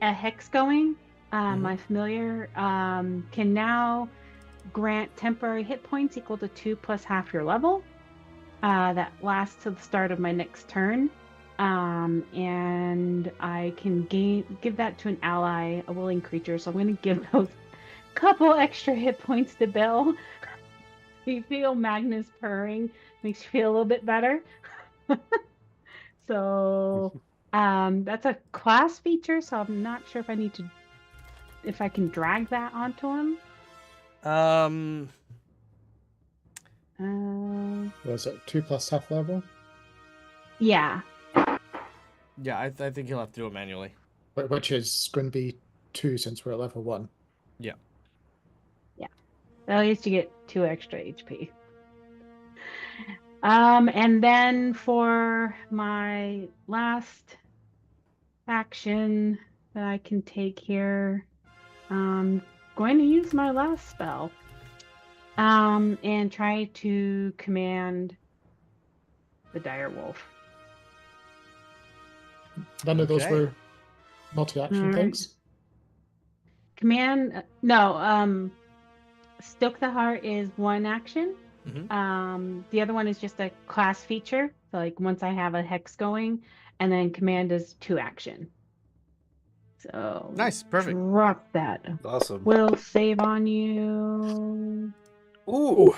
hex going. My familiar can now grant temporary hit points equal to 2 plus half your level. That lasts to the start of my next turn. And I can give that to an ally, a willing creature. So I'm going to give those couple extra hit points to Bill. You feel Magnus purring, makes you feel a little bit better. So That's a class feature, so I'm not sure if I can drag that onto him. Was it 2+ half level? Yeah. Yeah, I think you'll have to do it manually. Which is going to be 2 since we're at level 1. Yeah. At least you get 2 extra HP. And then for my last action that I can take here, I'm going to use my last spell. And try to command the dire wolf. None of those Okay. were multi-action Alright. things. Stoke the Heart is 1 action. Mhm. The other one is just a class feature. So like once I have a hex going, and then command is 2 action. So Nice, perfect. drop that. Awesome. Will save on you. Ooh.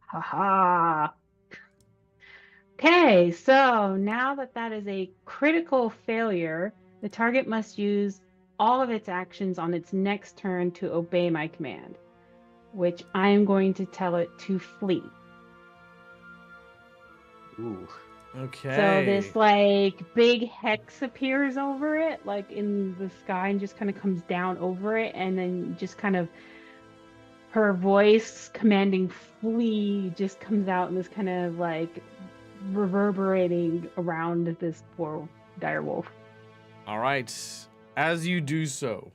Haha. Okay, so now that is a critical failure, the target must use all of its actions on its next turn to obey my command, which I am going to tell it to flee. Ooh. Okay. So this like big hex appears over it, like in the sky, and just kind of comes down over it, and then just kind of her voice commanding flee just comes out in this kind of like reverberating around this poor dire wolf. All right. As you do so,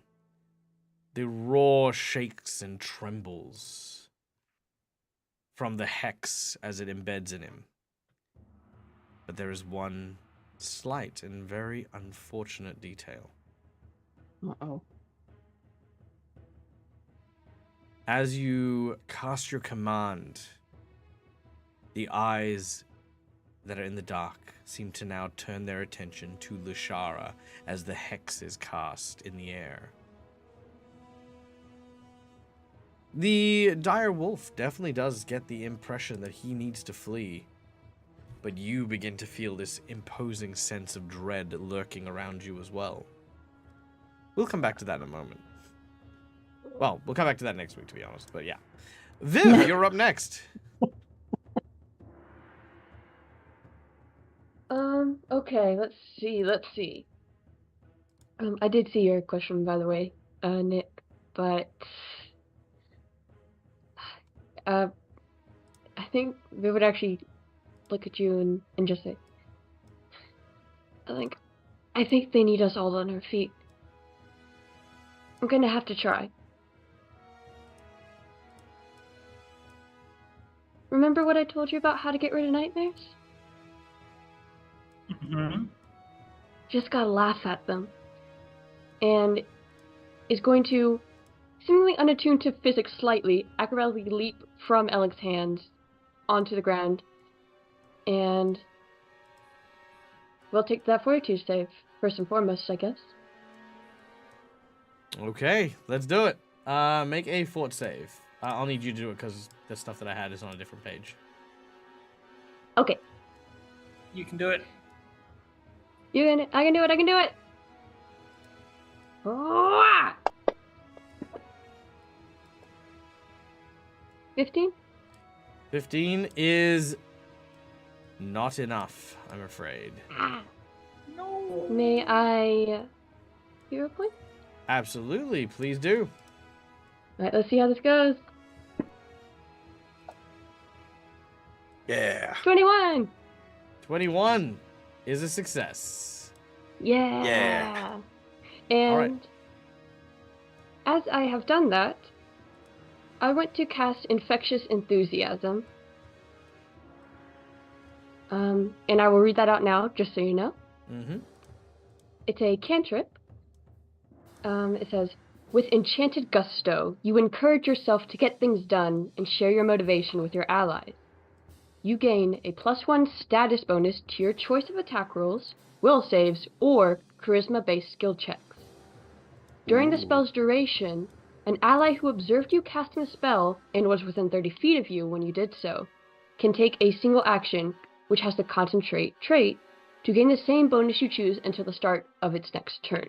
the roar shakes and trembles from the hex as it embeds in him. But there is one slight and very unfortunate detail. Uh-oh. As you cast your command, the eyes that are in the dark seem to now turn their attention to Lushara as the hex is cast in the air. The dire wolf definitely does get the impression that he needs to flee, but you begin to feel this imposing sense of dread lurking around you as well. We'll come back to that in a moment. Well, we'll come back to that next week, to be honest, but yeah. Viv, you're up next. Okay, let's see. I did see your question, by the way, Nick, but I think we would actually look at you and just say, I think they need us all on our feet. I'm gonna have to try. Remember what I told you about how to get rid of nightmares? Mm-hmm. Just gotta laugh at them. And is going to, seemingly unattuned to physics slightly, acrobatically leap from Eleg's hands onto the ground. And we'll take that fortitude save, first and foremost, I guess. Okay, let's do it. Make a fort save. I'll need you to do it because the stuff that I had is on a different page. Okay. You can do it. I can do it! Ah! 15? 15 is not enough, I'm afraid. No. May I hero point? Absolutely, please do. Alright, let's see how this goes. Yeah. 21! 21 is a success. Yeah! Yeah. And Alright. as I have done that, I want to cast Infectious Enthusiasm. And I will read that out now, just so you know. Mm-hmm. It's a cantrip. It says, with enchanted gusto, you encourage yourself to get things done and share your motivation with your allies. You gain a +1 status bonus to your choice of attack rolls, will saves, or charisma-based skill checks. During the spell's duration, an ally who observed you casting a spell and was within 30 feet of you when you did so can take a single action, which has the concentrate trait, to gain the same bonus you choose until the start of its next turn.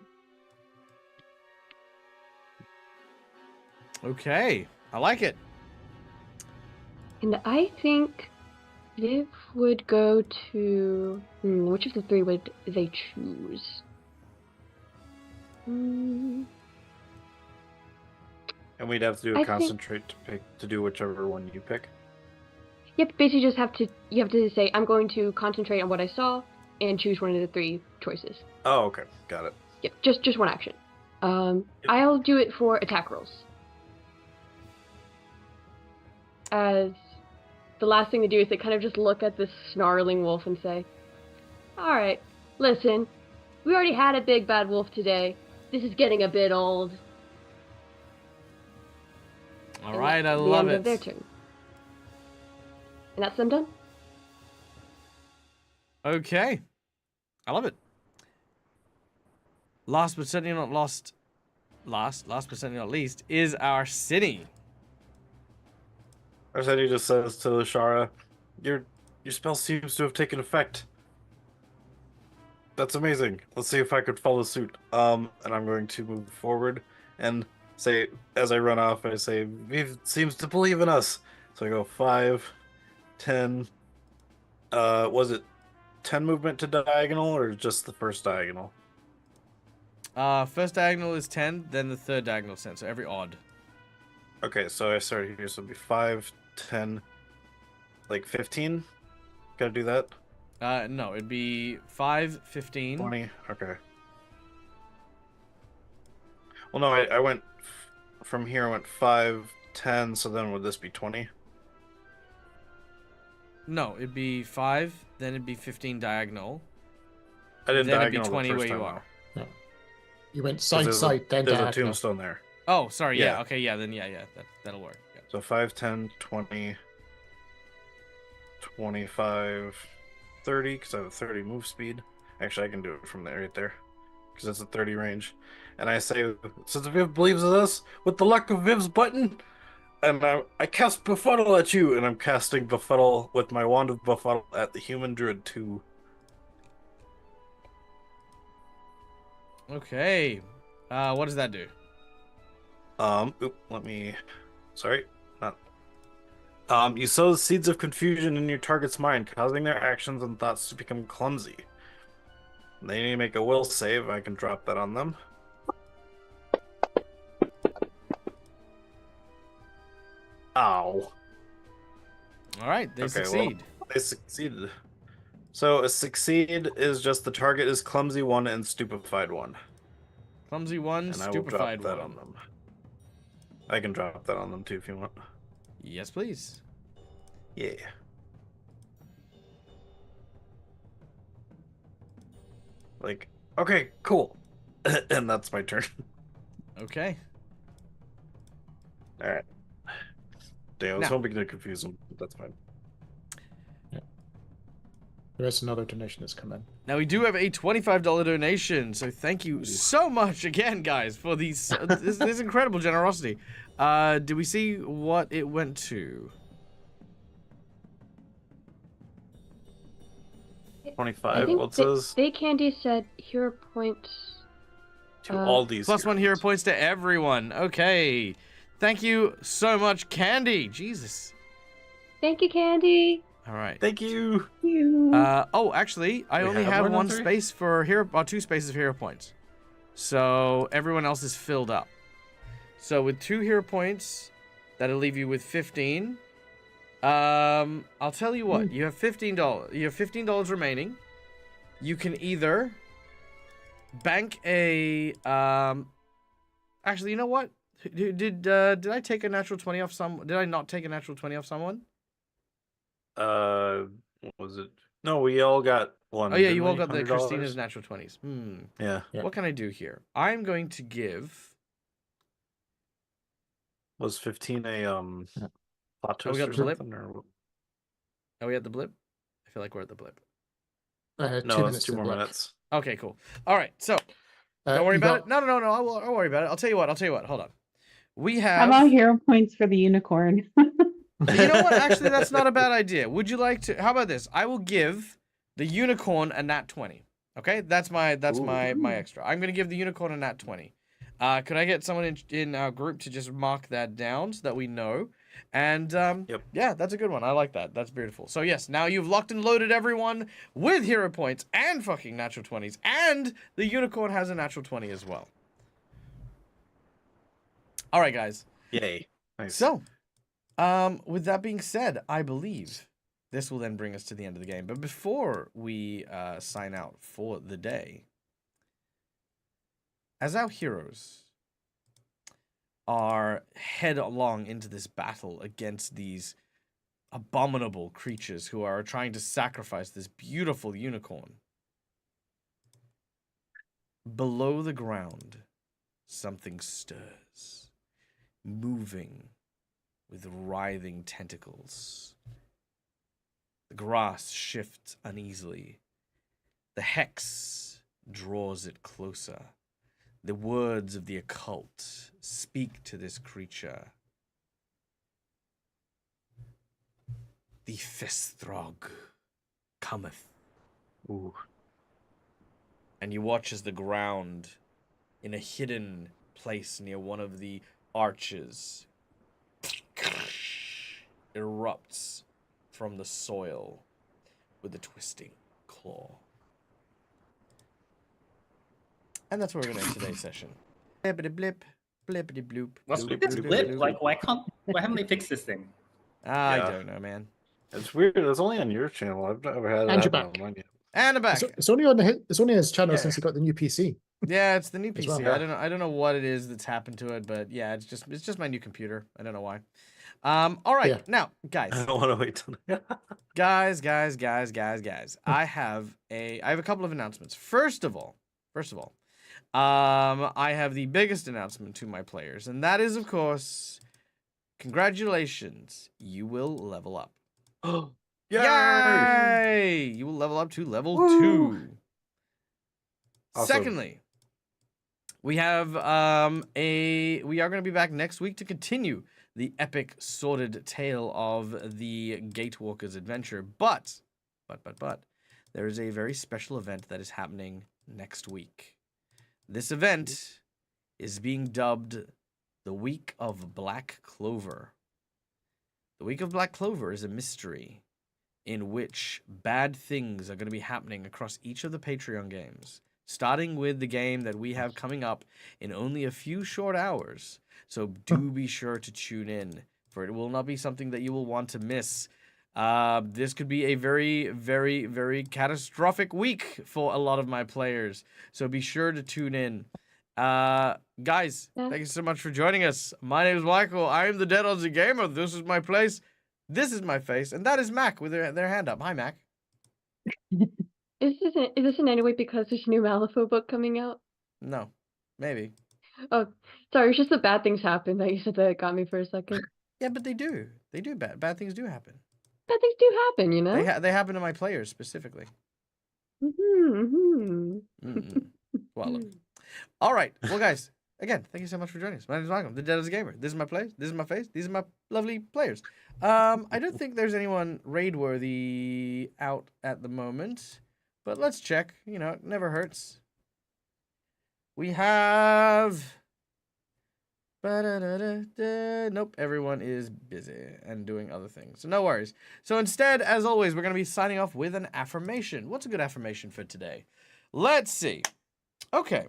Okay, I like it. And I think Viv would go to... which of the three would they choose? And we'd have to do a I think- concentrate to do whichever one you pick. Yep, basically just you have to say, I'm going to concentrate on what I saw and choose one of the three choices. Oh, okay, got it. Yep, just one action. I'll do it for attack rolls. As the last thing to do is they kind of just look at this snarling wolf and say, alright, listen, we already had a big bad wolf today. This is getting a bit old. All And right, that's I the love end of their it. turn. And that's them done. Okay, I love it. Last but certainly not last but certainly not least is our city. Our city just says to Shara, your spell seems to have taken effect. That's amazing. Let's see if I could follow suit. And I'm going to move forward and say, as I run off, I say, Viv seems to believe in us. So I go 5, 10. Was it 10 movement to diagonal or just the first diagonal? First diagonal is 10, then the third diagonal is 10, so every odd. Okay, so I start here, so it'll be 5, 10, like 15? Gotta do that? No, it'd be 5, 15. 20, okay. Well, no, I went, from here I went 5, 10, so then would this be 20? No, it'd be 5, then it'd be 15 diagonal. I didn't Then it'd be diagonal 20 the where first you time, are. No. You went 'cause side, there's side, then there's a diagonal. tombstone there. Oh, sorry, yeah, Yeah. okay, yeah, then yeah, that'll work. Yeah. So 5, 10, 20, 25, 30, because I have a 30 move speed. Actually, I can do it from there, right there, because it's a 30 range. And I say, since Viv believes in us, with the luck of Viv's button, and I cast Befuddle at you, and I'm casting Befuddle with my Wand of Befuddle at the Human Druid 2. Okay. What does that do? Let me... Sorry, not... You sow the seeds of confusion in your target's mind, causing their actions and thoughts to become clumsy. They need to make a will save. I can drop that on them. Ow. Alright, they Okay, succeed. Well, they succeeded. So a succeed is just the target is clumsy 1 and stupefied 1. Clumsy 1, And I will stupefied drop 1. that on them. I can drop that on them too if you want. Yes, please. Yeah. Like, okay, cool. And that's my turn. Okay. Alright. Damn, I was Now- hoping to confuse them, but that's fine. There is another donation that's come in. Now we do have a $25 donation, so thank you so much again, guys, for these this incredible generosity. Did we see what it went to? 25, think well, it says They Candy said hero points. to all these. Plus 1 hero points to everyone. Okay. Thank you so much, Candy. Jesus. Thank you, Candy. All right. Thank you. Oh, actually, I We only have have more than one 3? space for hero, 2 spaces of hero points. So everyone else is filled up. So with 2 hero points, that'll leave you with 15. I'll tell you what. You have $15. You have $15 remaining. You can either bank a. Actually, you know what? Did I take a natural 20 off some? Did I not take a natural 20 off someone? What was it? No, we all got one. Oh yeah, didn't you all we? got the $100? Christina's natural 20s. Yeah. Yeah. What can I do here? I'm going to give. Was 15 a plot Oh, we twist got or the blip? something? Or... Are we at the blip? I feel like we're at the blip. 2 No, minutes it's 2 to more block. minutes. Okay, cool. All right, so don't worry you about got- it. No. I'll worry about it. I'll tell you what. Hold on. We have. How about hero points for the unicorn? You know what? Actually, that's not a bad idea. Would you like to? How about this? I will give the unicorn a nat 20. Okay, that's my Ooh. extra. I'm gonna give the unicorn a nat 20. Could I get someone in our group to just mark that down so that we know? And Yep. yeah, that's a good one. I like that. That's beautiful. So yes, now you've locked and loaded everyone with hero points and fucking natural 20s, and the unicorn has a natural 20 as well. All right, guys. Yay. Nice. So, with that being said, I believe this will then bring us to the end of the game. But before we sign out for the day, as our heroes are headlong into this battle against these abominable creatures who are trying to sacrifice this beautiful unicorn, below the ground, something stirs, moving with writhing tentacles. The grass shifts uneasily. The hex draws it closer. The words of the occult speak to this creature. The Festhrog cometh. Ooh. And you watch as the ground, in a hidden place near one of the arches, erupts from the soil with a twisting claw. And that's where we're going to end today's session. Blippity blip, blippity bloop. What's bloop, with this bloop, blip? bloop. Like, why haven't they fixed this thing? I Yeah. don't know, man. It's weird. It's only on your channel. I've never had And it you're happen back. on mine yet. And I'm back. It's only on his channel Yeah. since he got the new PC. Yeah, it's the new As PC. well. I don't know what it is that's happened to it, but yeah, it's just my new computer. I don't know why. All right, Yeah. now, guys. I don't want to wait till. Guys. I have a couple of announcements. First of all, I have the biggest announcement to my players, and that is, of course, congratulations, you will level up. Yay! You will level up to level 2. Awesome. Secondly, we have we are going to be back next week to continue the epic sordid tale of the Gatewalkers adventure. But there is a very special event that is happening next week. This event is being dubbed the Week of Black Clover. The Week of Black Clover is a mystery in which bad things are going to be happening across each of the Patreon games, starting with the game that we have coming up in only a few short hours. So do be sure to tune in, for it will not be something that you will want to miss. This could be a very, very, very catastrophic week for a lot of my players. So be sure to tune in. Guys, thank you so much for joining us. My name is Michael. I am the Dead Odds Gamer. This is my place. This is my face. And that is Mac with their hand up. Hi, Mac. Is this in any way because there's a new Malifaux book coming out? No, maybe. Oh, sorry, it's just the bad things happen that you said that got me for a second. Yeah, but they do. They do bad things do happen. Bad things do happen, you know? They happen to my players specifically. Mm-hmm. Well, look. All right. Well, guys, again, thank you so much for joining us. My name is Michael, the Dead as a Gamer. This is my place. This is my face. These are my lovely players. I don't think there's anyone raid-worthy out at the moment, but let's check. You know, it never hurts. We have... Nope, everyone is busy and doing other things. So no worries. So instead, as always, we're going to be signing off with an affirmation. What's a good affirmation for today? Let's see. Okay.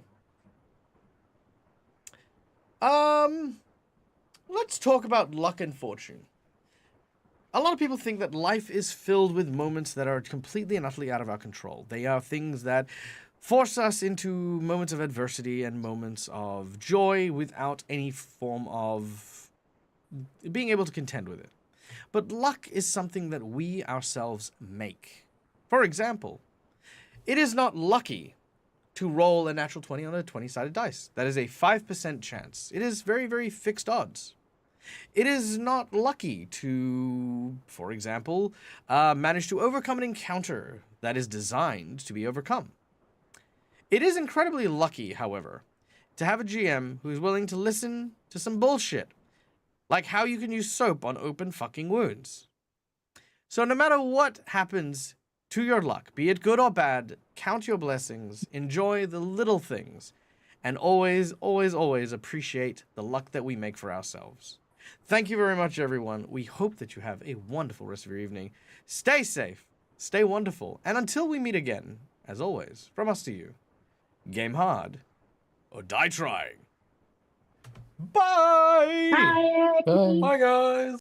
Let's talk about luck and fortune. A lot of people think that life is filled with moments that are completely and utterly out of our control. They are things that force us into moments of adversity and moments of joy without any form of being able to contend with it. But luck is something that we ourselves make. For example, it is not lucky to roll a natural 20 on a 20-sided dice. That is a 5% chance. It is very, very fixed odds. It is not lucky to, for example, manage to overcome an encounter that is designed to be overcome. It is incredibly lucky, however, to have a GM who is willing to listen to some bullshit, like how you can use soap on open fucking wounds. So no matter what happens to your luck, be it good or bad. Count your blessings, enjoy the little things, and always, always, always appreciate the luck that we make for ourselves. Thank you very much, everyone. We hope that you have a wonderful rest of your evening. Stay safe, stay wonderful, and until we meet again, as always, from us to you, game hard or die trying. Bye! Bye. Bye. Bye, guys.